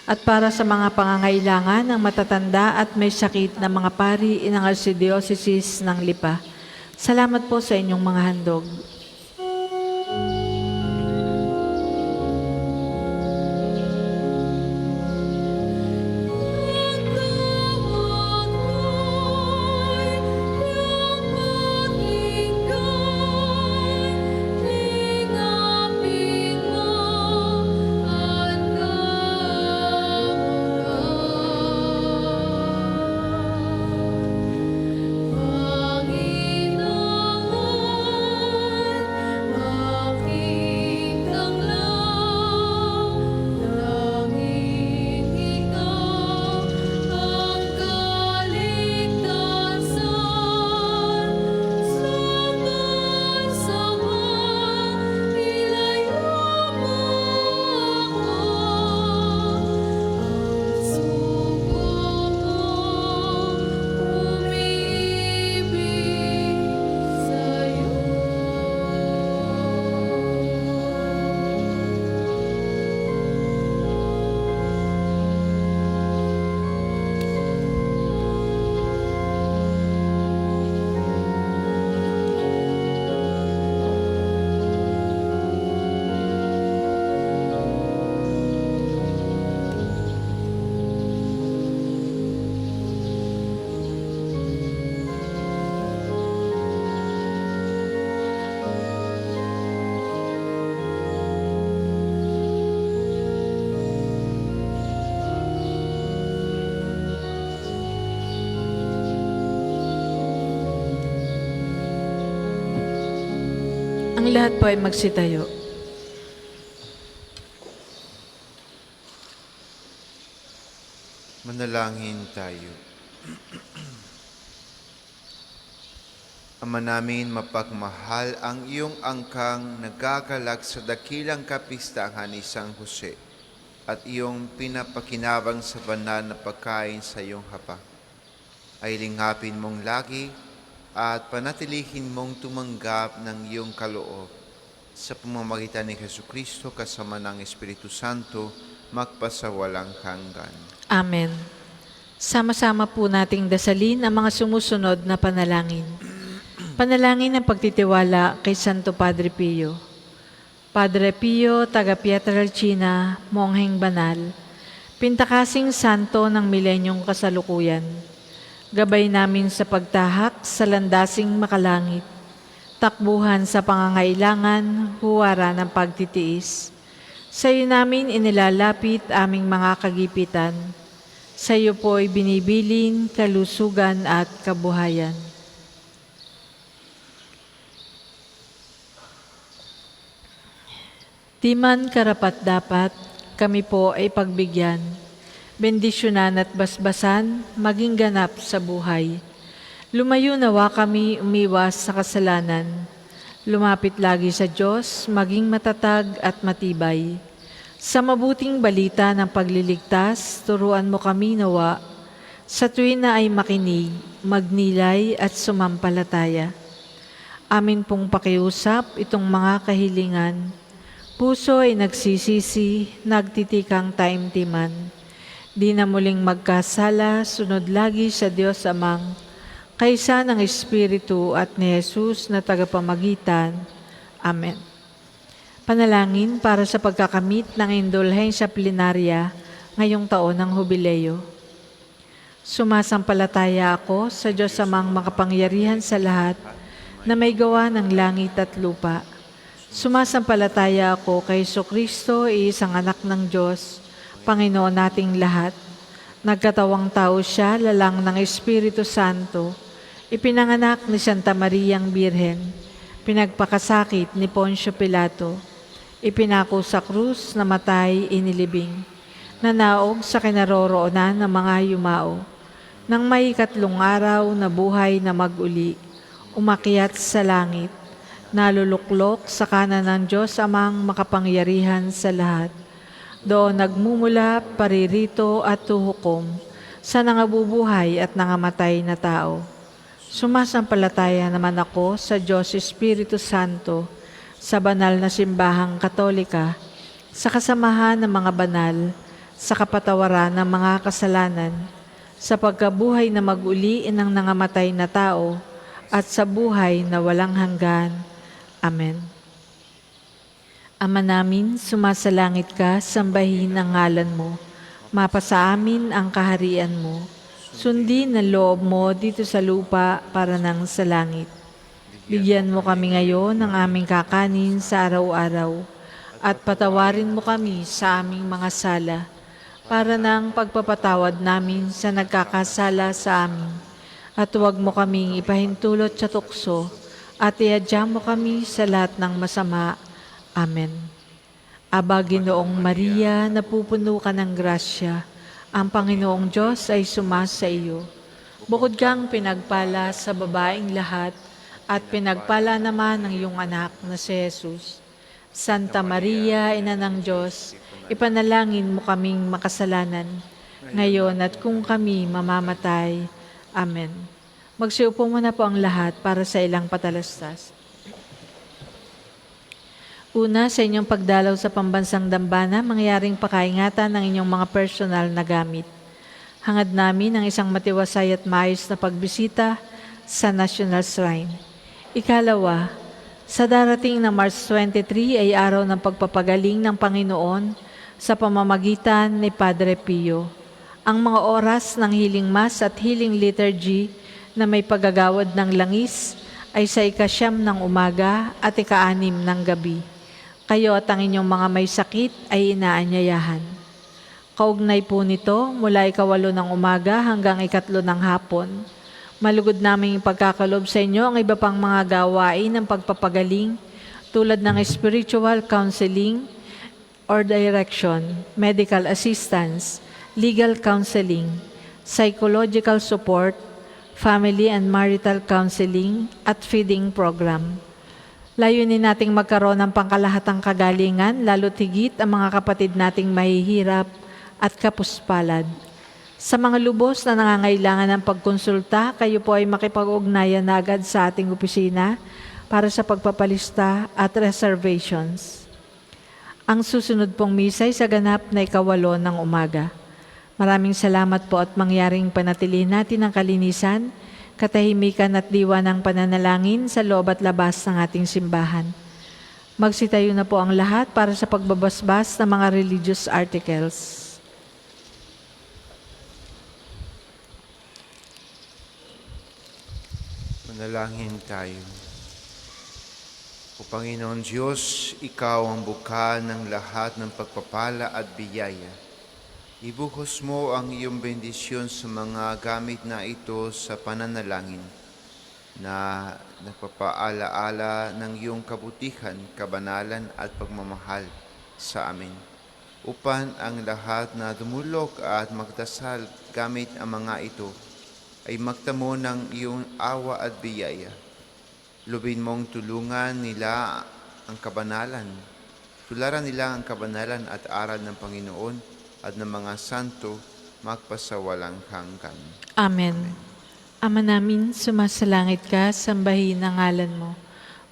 at para sa mga pangangailangan ng matatanda at may sakit na mga pari ng Archdiocese ng Lipa. Salamat po sa inyong mga handog. Panginoon, Ang lahat po ay magsitayo. Manalangin tayo. Ama namin mapagmahal, ang iyong angkang nagagalak sa dakilang kapistahan ni San Jose at iyong pinapakinabang sa banal na pagkain sa iyong hapa ay lingapin mong lagi at panatilihin mong tumanggap ng iyong kaloob sa pamamagitan ni Jesucristo kasama ng Espiritu Santo magpasawalang hanggan. Amen. Sama-sama po nating dasalin ang mga sumusunod na panalangin. Panalangin ng pagtitiwala kay Santo Padre Pio. Padre Pio, taga Pietrelcina, mongheng banal, pintakasing santo ng milenyong kasalukuyan. Gabay namin sa pagtahak sa landasing makalangit, takbuhan sa pangangailangan, huwara ng pagtitiis. Sa iyo namin inilalapit aming mga kagipitan. Sa iyo po'y binibilin, kalusugan at kabuhayan. Di man karapat-dapat, kami po ay pagbigyan, bendisyonan at basbasan, maging ganap sa buhay. Lumayo nawa kami umiwas sa kasalanan. Lumapit lagi sa Diyos, maging matatag at matibay. Sa mabuting balita ng pagliligtas, turuan mo kami nawa. Sa tuwin na ay makinig, magnilay at sumampalataya. Amin pong pakiusap itong mga kahilingan. Puso ay nagsisisi, nagtitikang taimtiman. Di na muling magkasala, sunod lagi sa Diyos Amang, kaysa ng Espiritu at ni Jesus na tagapamagitan. Amen. Panalangin para sa pagkakamit ng indulhensya plenarya ngayong taon ng Hubileo. Sumasampalataya ako sa Diyos Amang makapangyarihan sa lahat na may gawa ng langit at lupa. Sumasampalataya ako kay Jesucristo, isang anak ng Diyos, Panginoon nating lahat. Nagkatawang tao siya, lalang ng Espiritu Santo, ipinanganak ni Santa Mariang Birhen, pinagpakasakit ni Poncio Pilato, ipinako sa krus, namatay, inilibing, nanaog sa kinaroroonan ng mga yumao, nang may ikatlong araw na buhay na mag-uli, umakyat sa langit, naluluklok sa kanan ng Diyos Amang makapangyarihan sa lahat. Doon nagmumula, paririto at tuhukom sa nangabubuhay at nangamatay na tao. Sumasampalataya naman ako sa Diyos Espiritu Santo, sa banal na simbahang katolika, sa kasamahan ng mga banal, sa kapatawaran ng mga kasalanan, sa pagkabuhay na mag-uli ng nangamatay na tao, at sa buhay na walang hanggan. Amen. Ama namin, sumasalangit ka, sambahin ang ngalan mo. Mapasa amin ang kaharian mo. Sundin ang loob mo dito sa lupa para nang sa langit. Bigyan mo kami ngayon ng aming kakanin sa araw-araw at patawarin mo kami sa aming mga sala para nang pagpapatawad namin sa nagkakasala sa amin. At huwag mo kaming ipahintulot sa tukso at iadya mo kami sa lahat ng masama. Amen. Aba, Ginoong Maria, napupuno ka ng grasya. Ang Panginoong Diyos ay sumasa iyo. Bukod kang pinagpala sa babaeng lahat, at pinagpala naman ng iyong anak na si Jesus. Santa Maria, Ina ng Diyos, ipanalangin mo kaming makasalanan, ngayon at kung kami mamamatay. Amen. Magsiupo muna po ang lahat para sa ilang patalastas. Una, sa inyong pagdalaw sa pambansang dambana, mangyaring pakaingatan ng inyong mga personal na gamit. Hangad namin ang isang matiwasay at maayos na pagbisita sa National Shrine. Ikalawa, sa darating na March 23 ay araw ng pagpapagaling ng Panginoon sa pamamagitan ni Padre Pio. Ang mga oras ng healing mass at healing liturgy na may paggagawad ng langis ay sa 9 ng umaga at 6 ng gabi. Kayo at ang inyong mga may sakit ay inaanyayahan. Kaugnay po nito, mula 8 ng umaga hanggang 3 ng hapon, malugod naming ipagkakalob sa inyo ang iba pang mga gawain ng pagpapagaling tulad ng spiritual counseling or direction, medical assistance, legal counseling, psychological support, family and marital counseling, at feeding program. Layunin nating magkaroon ng pangkalahatang kagalingan, lalo't higit ang mga kapatid nating mahihirap at kapuspalad. Sa mga lubos na nangangailangan ng pagkonsulta, kayo po ay makipag-ugnayan na agad sa ating opisina para sa pagpapalista at reservations. Ang susunod pong misa ay sa ganap na 8 ng umaga. Maraming salamat po at mangyaring panatilihin natin ang kalinisan, katahimikan at diwa ng pananalangin sa loob at labas ng ating simbahan. Magsitayo na po ang lahat para sa pagbabasbas ng mga religious articles. Manalangin tayo. O Panginoon Diyos, Ikaw ang bukal ng lahat ng pagpapala at biyaya. Ibuhos mo ang iyong bendisyon sa mga gamit na ito sa pananalangin na nagpapaalaala ng iyong kabutihan, kabanalan at pagmamahal sa amin. Upang ang lahat na dumulog at magdasal gamit ang mga ito ay magtamo ng iyong awa at biyaya. Lubin mong tulungan nila ang kabanalan. Tularan nila ang kabanalan at aral ng Panginoon at ng mga santo magpasawalang hanggan. Amen. Ama namin, sumasalangit ka, sambahin ang ngalan mo.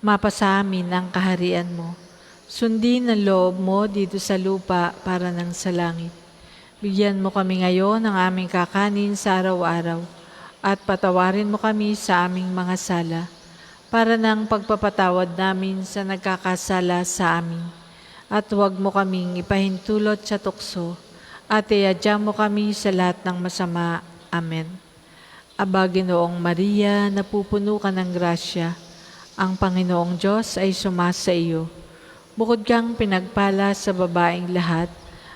Mapasa amin ang kaharian mo. Sundin ang loob mo dito sa lupa para nang sa langit. Bigyan mo kami ngayon ng aming kakanin sa araw-araw at patawarin mo kami sa aming mga sala para nang pagpapatawad namin sa nagkakasala sa amin. At huwag mo kaming ipahintulot sa tukso at iadya mo kami sa lahat ng masama. Amen. Aba, Ginoong Maria, napupuno ka ng grasya. Ang Panginoong Diyos ay sumasa iyo. Bukod kang pinagpala sa babaeng lahat,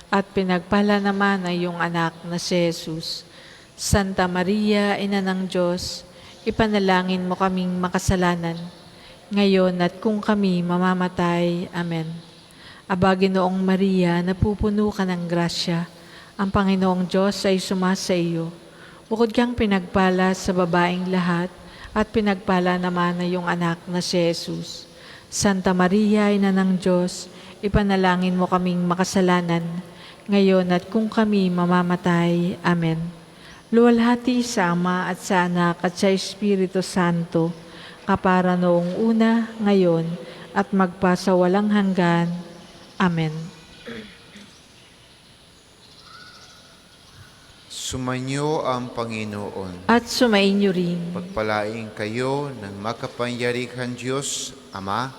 at pinagpala naman ay iyong anak na si Jesus. Santa Maria, Ina ng Diyos, ipanalangin mo kaming makasalanan, ngayon at kung kami mamamatay. Amen. Aba, Ginoong Maria, napupuno ka ng grasya. Ang Panginoong Diyos ay sumasa iyo. Bukod kang pinagpala sa babaeng lahat, at pinagpala naman ay iyong anak na si Jesus. Santa Maria, Ina ng Diyos, ipanalangin mo kaming makasalanan, ngayon at kung kami mamamatay. Amen. Luwalhati sa Ama at sa Anak at sa Espiritu Santo, kapara noong una, ngayon, at magpasawalang hanggan. Amen. Sumainyo ang Panginoon. At sumainyo rin. Pagpalain kayo ng makapangyarihan Diyos, Ama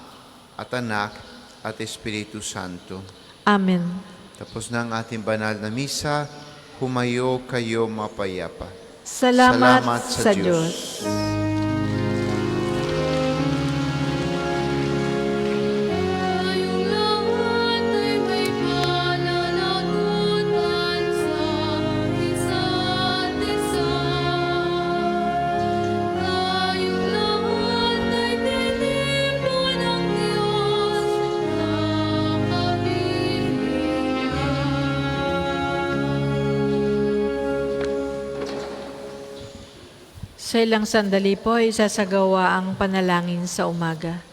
at Anak at Espiritu Santo. Amen. Tapos na ang ating banal na misa, humayo kayo mapayapa. Salamat sa Diyos. Tayong lahat ay may pananagutan sa isa't isa. Tayong lahat ay tiniplo ng Diyos na kapiling. Sa ilang sandali po, isasagawa ang panalangin sa umaga.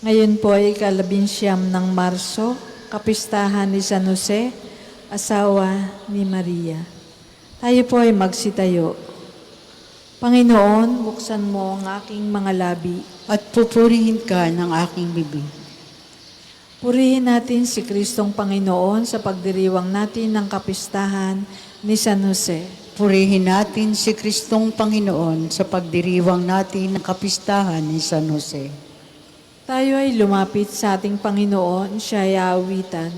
Ngayon po ay ika-11 ng Marso, kapistahan ni San Jose, asawa ni Maria. Tayo po ay magsitayo. Panginoon, buksan mo ang aking mga labi. At pupurihin ka ng aking bibig. Purihin natin si Kristong Panginoon sa pagdiriwang natin ng kapistahan ni San Jose. Purihin natin si Kristong Panginoon sa pagdiriwang natin ng kapistahan ni San Jose. Tayo ay lumapit sa ating Panginoon, siya ay aawitan.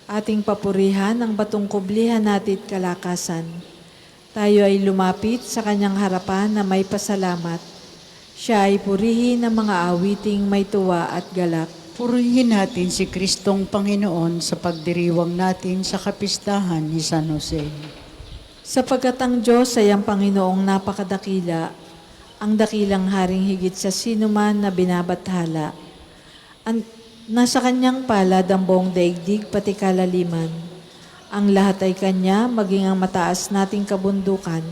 Ating papurihan ang batong kublihan natin at kalakasan. Tayo ay lumapit sa kanyang harapan na may pasalamat. Siya ay purihin ng mga awiting may tuwa at galak. Purihin natin si Kristong Panginoon sa pagdiriwang natin sa kapistahan ni San Jose. Sapagkat ang Diyos ay ang Panginoong napakadakila, ang dakilang haring higit sa sinuman na binabathala. Nasa kanyang palad ang buong daigdig pati kalaliman. Ang lahat ay kanya, maging ang mataas nating kabundukan.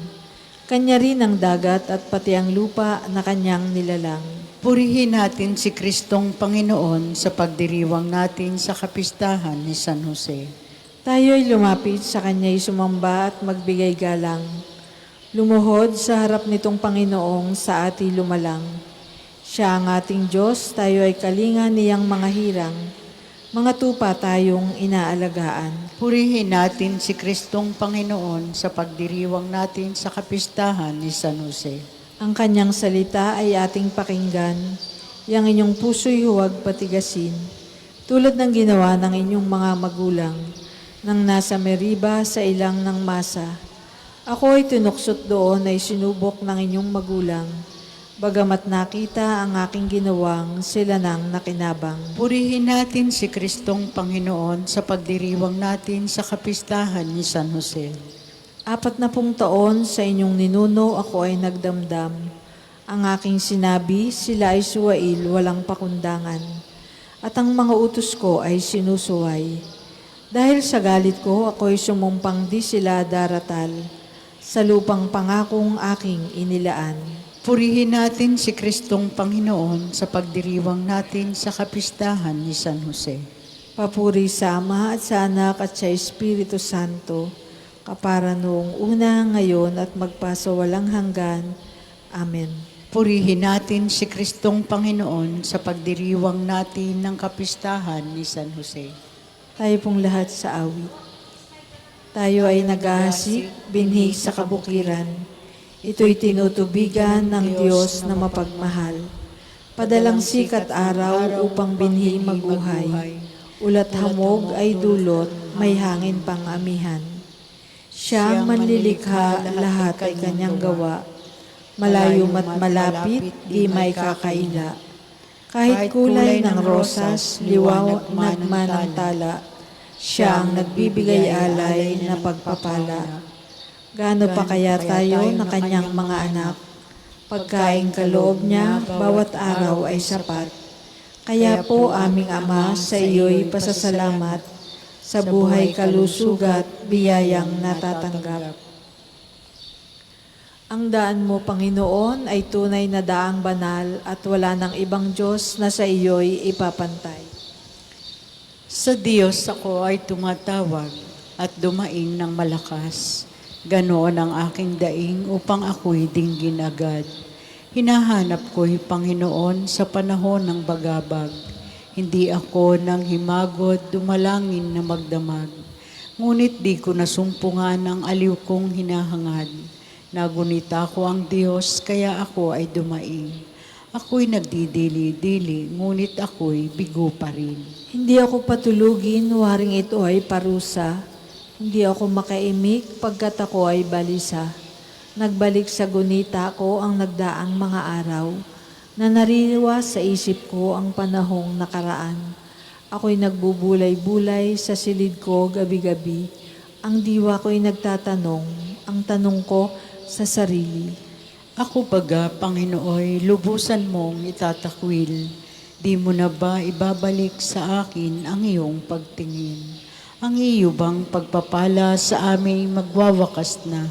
Kanya rin ang dagat at pati ang lupa na kanyang nilalang. Purihin natin si Kristong Panginoon sa pagdiriwang natin sa kapistahan ni San Jose. Tayo ay lumapit sa kanya'y sumamba at magbigay galang. Lumuhod sa harap nitong Panginoong sa ati lumalang. Siya ang ating Diyos, tayo ay kalinga niyang mga hirang. Mga tupa tayong inaalagaan. Purihin natin si Kristong Panginoon sa pagdiriwang natin sa kapistahan ni San Jose. Ang kanyang salita ay ating pakinggan. Yang inyong puso'y huwag patigasin. Tulad ng ginawa ng inyong mga magulang, nang nasa Meriba sa ilang ng masa. Ako ay tinuksot doon ay sinubok ng inyong magulang. Bagamat nakita ang aking ginawang, sila nang nakinabang. Purihin natin si Kristong Panginoon sa pagdiriwang natin sa kapistahan ni San Jose. 40 taon sa inyong ninuno ako ay nagdamdam. Ang aking sinabi, sila ay suwail, walang pakundangan. At ang mga utos ko ay sinusuway. Dahil sa galit ko, ako ay sumumpang di sila daratal. Sa lupang pangakong aking inilaan. Purihin natin si Kristong Panginoon sa pagdiriwang natin sa kapistahan ni San Jose. Papuri sa Ama at sa Anak at sa Espiritu Santo, kapara noong una, ngayon at magpasawalang hanggan. Amen. Purihin natin si Kristong Panginoon sa pagdiriwang natin ng kapistahan ni San Jose. Tayo pong lahat sa awit. Tayo ay nag-ahasik, binhi sa kabukiran. Ito'y tinutubigan ng Diyos na mapagmahal. Padalang sikat araw upang binhi maguhay. Ulat hamog ay dulot, may hangin pang amihan. Siya manlilikha, lahat ay kanyang gawa. Malayo at malapit, di may kakaila. Kahit kulay ng rosas, liwaw nagman ang tala. Siya ang nagbibigay alay na pagpapala. Gaano pa kaya tayo na kanyang mga anak? Pagkain kaloob niya, bawat araw ay sapat. Kaya po aming Ama, sa iyo'y pasasalamat. Sa buhay kalusugat, biyayang natatanggap. Ang daan mo, Panginoon, ay tunay na daang banal at wala ng ibang Diyos na sa iyo'y ipapantay. Sa Diyos ako ay tumatawag at dumaing ng malakas. Ganoon ang aking daing upang ako'y dinggin agad. Hinahanap ko'y Panginoon sa panahon ng bagabag. Hindi ako nang himagod, dumalangin na magdamag. Ngunit di ko nasumpungan ang aliw kong hinahangad. Nagunita ko ang Diyos, kaya ako ay dumaing. Ako'y nagdidili-dili, ngunit ako'y bigo pa rin. Hindi ako patulugin, waring ito ay parusa. Hindi ako makaimik, pagkat ako ay balisa. Nagbalik sa gunita ko ang nagdaang mga araw, na naririwa sa isip ko ang panahong nakaraan. Ako'y nagbubulay-bulay sa silid ko gabi-gabi. Ang diwa ko'y nagtatanong, ang tanong ko sa sarili. Ako baga, Panginooy, lubusan mong itatakwil. Di mo na ba ibabalik sa akin ang iyong pagtingin? Ang iyo bang pagpapala sa aming magwawakas na?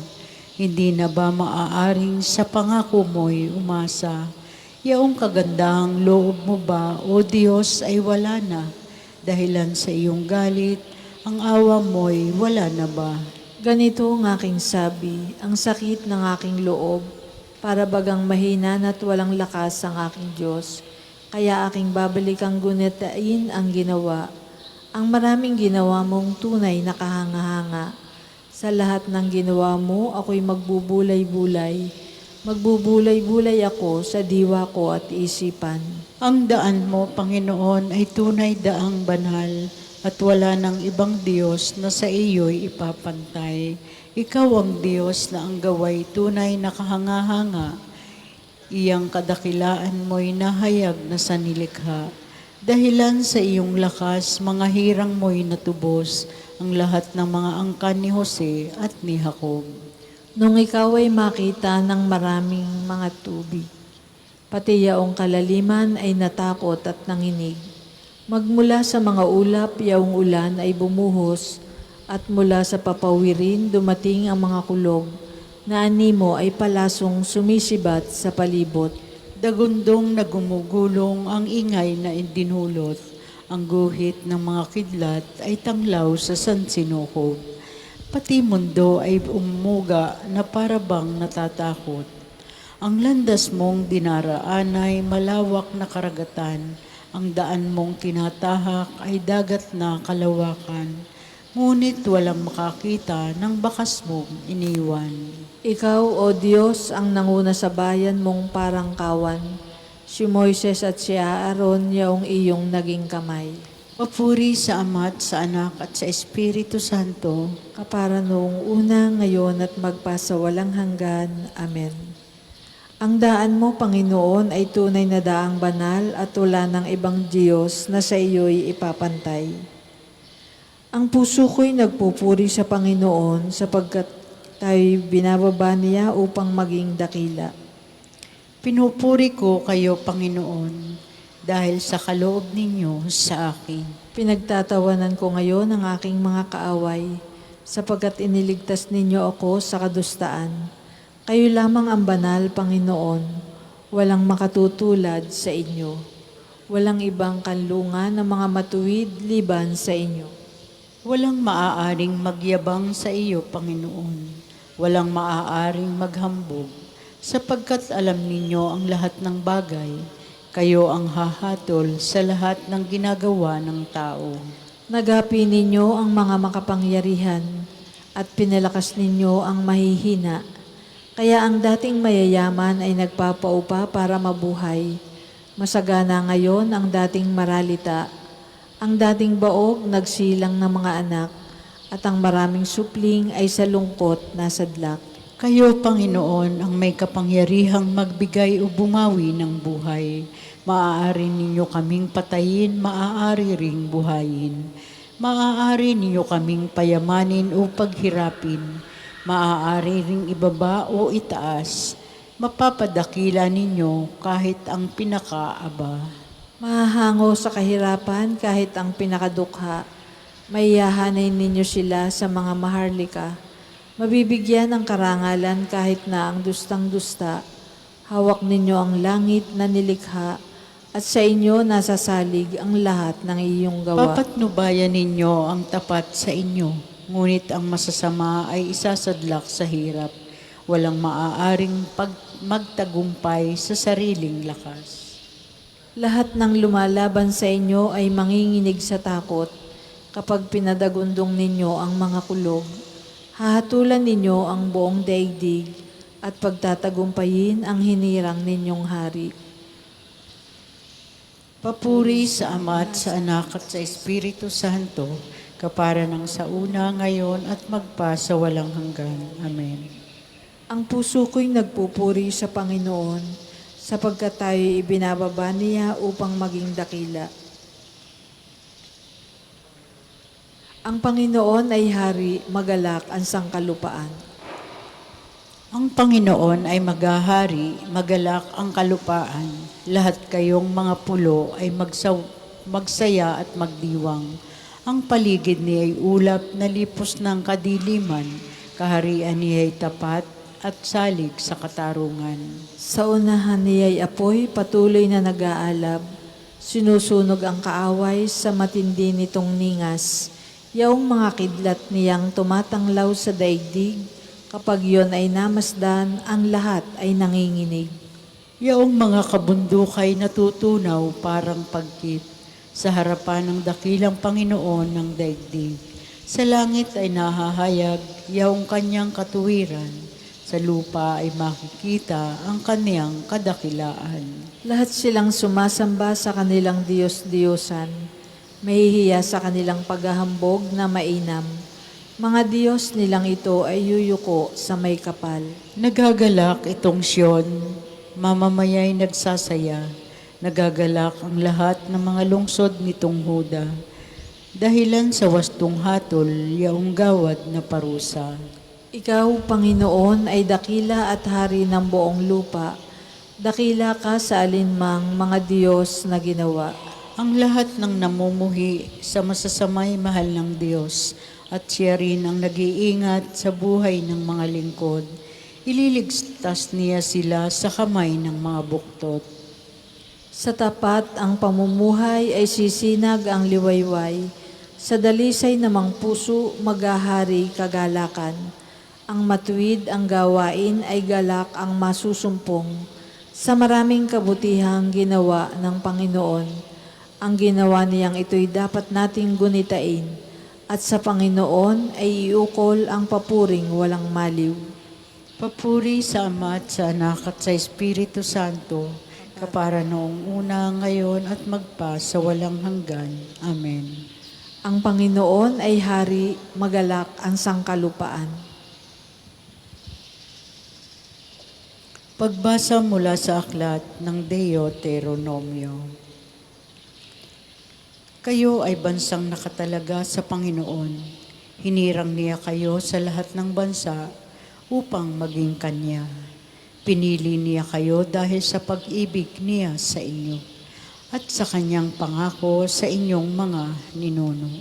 Hindi na ba maaaring sa pangako mo'y umasa? Yaong kagandahang loob mo ba, O Diyos, ay wala na. Dahilan sa iyong galit, ang awa mo'y wala na ba? Ganito ang aking sabi, ang sakit ng aking loob, para bagang mahina at walang lakas ang aking Diyos. Kaya aking babalik ang gunitain ang ginawa. Ang maraming ginawa mong tunay na kahanga-hanga. Sa lahat ng ginawa mo, ako'y magbubulay-bulay. Magbubulay-bulay ako sa diwa ko at isipan. Ang daan mo, Panginoon, ay tunay daang banal at wala ng ibang Diyos na sa iyo'y ipapantay. Ikaw ang Diyos na ang gaway tunay na kahanga-hanga. Iyang kadakilaan mo'y nahayag na sa nilikha. Dahilan sa iyong lakas, mga hirang mo'y natubos ang lahat ng mga angkan ni Jose at ni Jacob. Nung ikaw ay makita ng maraming mga tubig, pati yaong kalaliman ay natakot at nanginig. Magmula sa mga ulap, yaong ulan ay bumuhos, at mula sa papawirin dumating ang mga kulog, na animo ay palasong sumisibat sa palibot. Dagundong na gumugulong ang ingay na dinulot. Ang guhit ng mga kidlat ay tanglaw sa sansinukob. Pati mundo ay umuga na parabang natatakot. Ang landas mong dinaraan ay malawak na karagatan. Ang daan mong tinatahak ay dagat na kalawakan. Ngunit walang makakita ng bakas mong iniwan. Ikaw, O Diyos, ang nanguna sa bayan mong parang kawan. Si Moises at si Aaron, yaong iyong naging kamay. Papuri sa Ama at sa Anak at sa Espiritu Santo. Kapara noong una, ngayon at magpasawalang hanggan. Amen. Ang daan mo, Panginoon, ay tunay na daang banal at wala ng ibang Diyos na sa iyo'y ipapantay. Ang puso ko'y nagpupuri sa Panginoon sapagkat tayo'y binababa niya upang maging dakila. Pinupuri ko kayo, Panginoon, dahil sa kaloob ninyo sa akin. Pinagtatawanan ko ngayon ang aking mga kaaway sapagkat iniligtas ninyo ako sa kadustaan. Kayo lamang ang banal, Panginoon, walang makatutulad sa inyo. Walang ibang kanlungan ng mga matuwid liban sa inyo. Walang maaaring magyabang sa iyo, Panginoon. Walang maaaring maghambog, sapagkat alam ninyo ang lahat ng bagay. Kayo ang hahatol sa lahat ng ginagawa ng tao. Nagapi ninyo ang mga makapangyarihan at pinalakas ninyo ang mahihina. Kaya ang dating mayayaman ay nagpapaupa para mabuhay. Masagana ngayon ang dating maralita. Ang dating baog nagsilang ng mga anak at ang maraming supling ay sa lungkot nasadlak. Kayo, Panginoon, ang may kapangyarihang magbigay o bumawi ng buhay. Maaari ninyo kaming patayin, maaari ring buhayin. Maaari ninyo kaming payamanin o paghirapin. Maaari ring ibaba o itaas. Mapapadakila ninyo kahit ang pinakaaba. Mahahango sa kahirapan kahit ang pinakadukha. Maiyahanay ninyo sila sa mga maharlika. Mabibigyan ng karangalan kahit na ang dustang-dusta. Hawak ninyo ang langit na nilikha at sa inyo nasasalig ang lahat ng iyong gawa. Papatnubayan ninyo ang tapat sa inyo, ngunit ang masasama ay isasadlak sa hirap. Walang maaaring magtagumpay sa sariling lakas. Lahat ng lumalaban sa inyo ay manginginig sa takot. Kapag pinadagundong ninyo ang mga kulog, hahatulan ninyo ang buong daigdig at pagtatagumpayin ang hinirang ninyong hari. Papuri sa Ama at sa Anak at sa Espiritu Santo, kapara ng sa una, ngayon at magpa sa walang hanggan. Amen. Ang puso ko'y nagpupuri sa Panginoon sapagkat tayo'y ibinababa niya upang maging dakila. Ang Panginoon ay hari, magalak ang sangkalupaan. Ang Panginoon ay maghahari, magalak ang kalupaan. Lahat kayong mga pulo ay magsaya at magdiwang. Ang paligid niya ay ulap na lipos ng kadiliman. Kaharian niya ay tapat, at salig sa katarungan. Sa unahan niya'y apoy patuloy na nag-aalab. Sinusunog ang kaaway sa matindi nitong ningas. Yaong mga kidlat niyang tumatanglaw sa daigdig. Kapag yon ay namasdan, ang lahat ay nanginginig. Yaong mga kabundukay natutunaw parang pagkit sa harapan ng dakilang Panginoon ng daigdig. Sa langit ay nahahayag yaong kanyang katuwiran. Sa lupa ay makikita ang kanyang kadakilaan. Lahat silang sumasamba sa kanilang Diyos-Diyosan. Mahihiya sa kanilang paghahambog na mainam. Mga Diyos nilang ito ay yuyuko sa may kapal. Nagagalak itong Siyon, mamamaya'y nagsasaya. Nagagalak ang lahat ng mga lungsod nitong Huda. Dahilan sa wastong hatol, yaong gawad na parusa. Ikaw, Panginoon, ay dakila at hari ng buong lupa. Dakila ka sa alinmang mga Diyos na ginawa. Ang lahat ng namumuhi sa masasamay mahal ng Diyos at siya rin ang nag-iingat sa buhay ng mga lingkod. Ililigtas niya sila sa kamay ng mga buktot. Sa tapat ang pamumuhay ay sisinag ang liwayway. Sa dalisay namang puso maghahari kagalakan. Ang matuwid ang gawain ay galak ang masusumpong. Sa maraming kabutihang ginawa ng Panginoon, ang ginawa niyang ito'y dapat nating gunitain. At sa Panginoon ay iukol ang papuring walang maliw. Papuri sa Ama at sa Anak at sa Espiritu Santo, kapara noong una, ngayon at magpa sa walang hanggan. Amen. Ang Panginoon ay hari, magalak ang sangkalupaan. Pagbasa mula sa aklat ng Deuteronomio. Kayo ay bansang nakatalaga sa Panginoon. Hinirang niya kayo sa lahat ng bansa upang maging Kanya. Pinili niya kayo dahil sa pag-ibig niya sa inyo at sa Kanyang pangako sa inyong mga ninuno.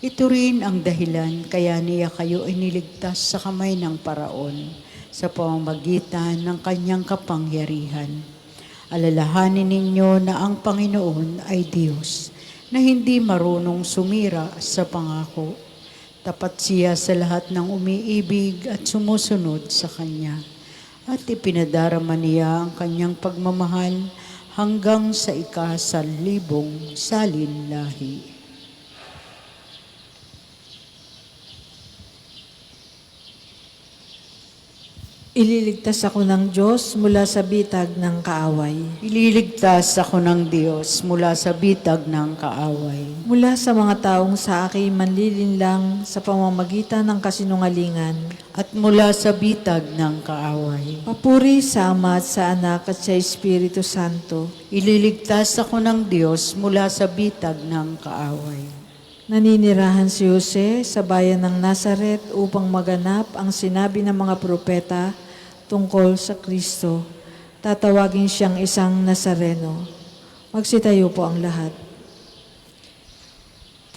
Ito rin ang dahilan kaya niya kayo iniligtas sa kamay ng paraon sa pamamagitan ng Kanyang kapangyarihan. Alalahanin ninyo na ang Panginoon ay Diyos na hindi marunong sumira sa pangako. Tapat siya sa lahat ng umiibig at sumusunod sa Kanya. At ipinadarama niya ang Kanyang pagmamahal hanggang sa ika-1,000 salinlahi. Ililigtas ako ng Diyos mula sa bitag ng kaaway. Ililigtas ako ng Diyos mula sa bitag ng kaaway. Mula sa mga taong sa akin manlilinlang sa pamamagitan ng kasinungalingan. At mula sa bitag ng kaaway. Papuri sa Ama at sa Anak at sa Espiritu Santo. Ililigtas ako ng Diyos mula sa bitag ng kaaway. Naninirahan si Jose sa bayan ng Nazaret upang maganap ang sinabi ng mga propeta tungkol sa Kristo. Tatawagin siyang isang Nazareno. Magsitayo po ang lahat.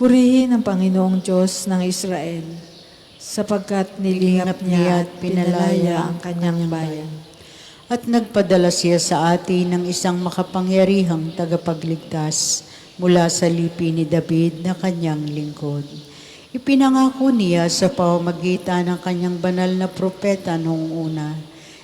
Purihin ang Panginoong Diyos ng Israel, sapagkat nilingap niya at pinalaya ang kanyang bayan. At nagpadala siya sa atin ng isang makapangyarihang tagapagligtas mula sa lipi ni David na kanyang lingkod. Ipinangako niya sa pamamagitan ng kanyang banal na propeta noong una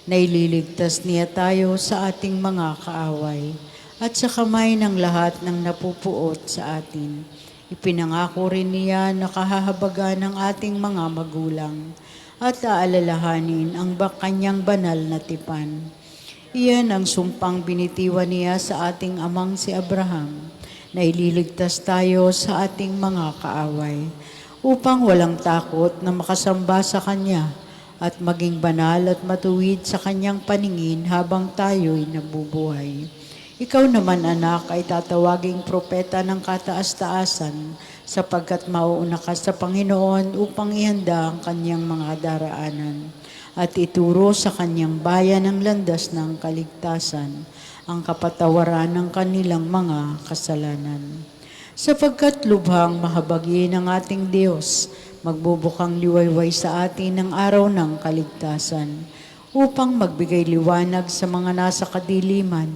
na ililigtas niya tayo sa ating mga kaaway at sa kamay ng lahat ng napupuot sa atin. Ipinangako rin niya na kahahabagan ng ating mga magulang at aalalahanin ang kanyang banal na tipan. Iyan ang sumpang binitiwan niya sa ating amang si Abraham na ililigtas tayo sa ating mga kaaway upang walang takot na makasamba sa Kanya at maging banal at matuwid sa Kanyang paningin habang tayo'y nabubuhay. Ikaw naman, anak, ay tatawaging propeta ng kataas-taasan sapagkat mauuna ka sa Panginoon upang ihanda ang Kanyang mga daraanan at ituro sa Kanyang bayan ang landas ng kaligtasan, ang kapatawaran ng kanilang mga kasalanan. Sapagkat lubhang mahabagi ng ating Diyos, magbubukang liwayway sa atin ng araw ng kaligtasan upang magbigay liwanag sa mga nasa kadiliman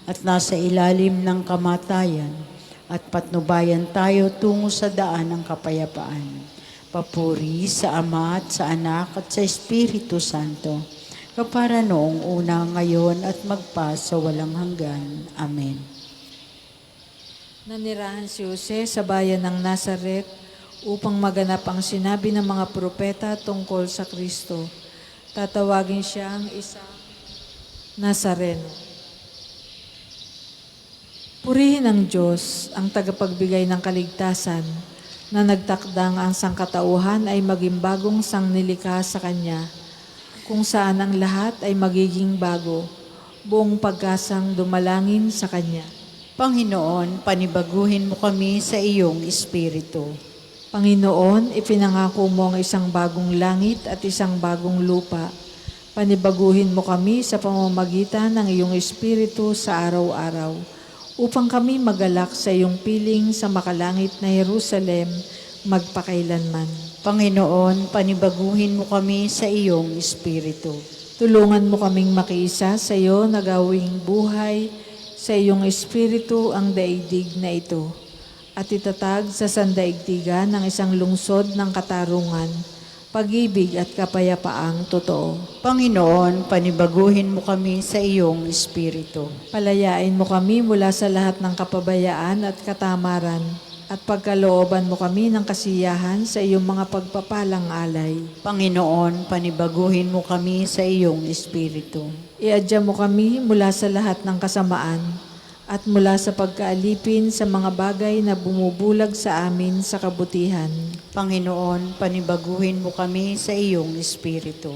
at nasa ilalim ng kamatayan, at patnubayan tayo tungo sa daan ng kapayapaan. Papuri sa Ama at sa Anak at sa Espiritu Santo, kapara noong una, ngayon at magpa sa walang hanggan. Amen. Nanirahan si Jose sa bayan ng Nazaret upang maganap ang sinabi ng mga propeta tungkol sa Kristo. Tatawagin siyang isang Nazareno. Purihin ang Diyos, ang tagapagbigay ng kaligtasan, na nagtakdang ang sangkatauhan ay maging bagong sangnilikha sa Kanya, kung saan ang lahat ay magiging bago, buong pagkasang dumalangin sa Kanya. Panginoon, panibaguhin mo kami sa iyong Espiritu. Panginoon, ipinangako mo ang isang bagong langit at isang bagong lupa. Panibaguhin mo kami sa pamamagitan ng iyong Espiritu sa araw-araw, upang kami magalak sa iyong piling sa makalangit na Jerusalem magpakailanman. Panginoon, panibaguhin mo kami sa iyong Espiritu. Tulungan mo kaming makiisa sa iyo na gawing buhay sa iyong Espiritu ang daigdig na ito, at itatag sa sandaigdigan ng isang lungsod ng katarungan, pag-ibig at kapayapaang totoo. Panginoon, panibaguhin mo kami sa iyong Espiritu. Palayain mo kami mula sa lahat ng kapabayaan at katamaran, at pagkalooban mo kami ng kasiyahan sa iyong mga pagpapalang alay. Panginoon, panibaguhin mo kami sa iyong Espiritu. Iadya mo kami mula sa lahat ng kasamaan, at mula sa pagkaalipin sa mga bagay na bumubulag sa amin sa kabutihan. Panginoon, panibaguhin mo kami sa iyong Espiritu.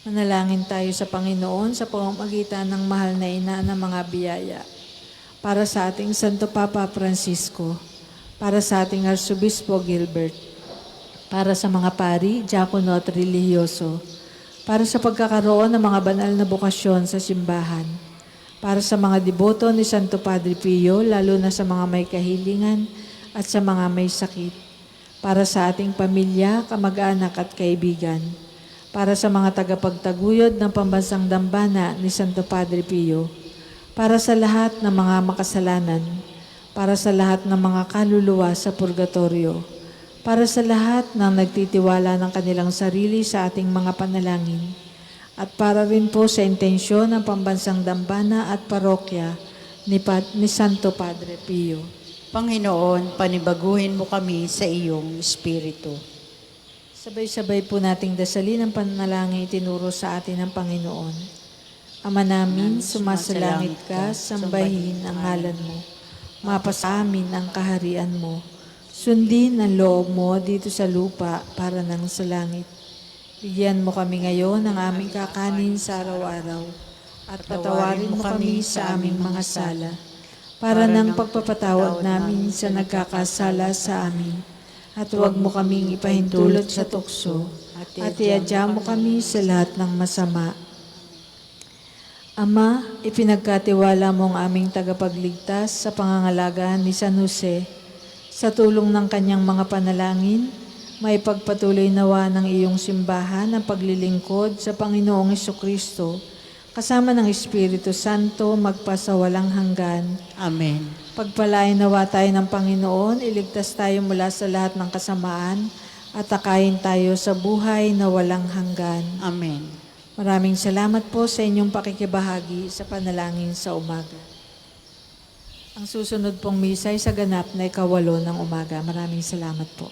Manalangin tayo sa Panginoon sa pamamagitan ng mahal na ina ng mga biyaya. Para sa ating Santo Papa Francisco, para sa ating Arsobispo Gilbert, para sa mga pari, diakono at relihiyoso, para sa pagkakaroon ng mga banal na bukasyon sa simbahan, para sa mga deboto ni Santo Padre Pio, lalo na sa mga may kahilingan at sa mga may sakit, para sa ating pamilya, kamag-anak at kaibigan, para sa mga tagapagtaguyod ng pambansang dambana ni Santo Padre Pio, para sa lahat ng mga makasalanan, para sa lahat ng mga kaluluwa sa purgatorio, para sa lahat ng nagtitiwala ng kanilang sarili sa ating mga panalangin, at para rin po sa intensyon ng pambansang dambana at parokya ni Santo Padre Pio. Panginoon, panibaguhin mo kami sa iyong Espiritu. Sabay-sabay po nating dasalin ang panalangin itinuro sa atin ng Panginoon. Ama namin, sumasalangit ka, sambahin ang ngalan mo. Mapasa amin ang kaharian mo. Sundin ang loob mo dito sa lupa para nang sa langit. Bigyan mo kami ngayon ng aming kakanin sa araw-araw, at patawarin mo kami sa aming mga sala, para nang pagpapatawad namin sa nagkakasala sa amin. At huwag mo kaming ipahintulot sa tukso, at iadya mo kami sa lahat ng masama. Ama, ipinagkatiwala mo ang aming tagapagligtas sa pangangalagaan ni San Jose. Sa tulong ng kanyang mga panalangin, may pagpatuloy nawa ng iyong simbahan ang paglilingkod sa Panginoong Hesukristo, kasama ng Espiritu Santo magpasawalang hanggan. Amen. Pagpalain nawa tayo ng Panginoon, iligtas tayo mula sa lahat ng kasamaan, at takayin tayo sa buhay na walang hanggan. Amen. Maraming salamat po sa inyong pakikibahagi sa panalangin sa umaga. Ang susunod pong misa ay sa ganap na 8 ng umaga. Maraming salamat po.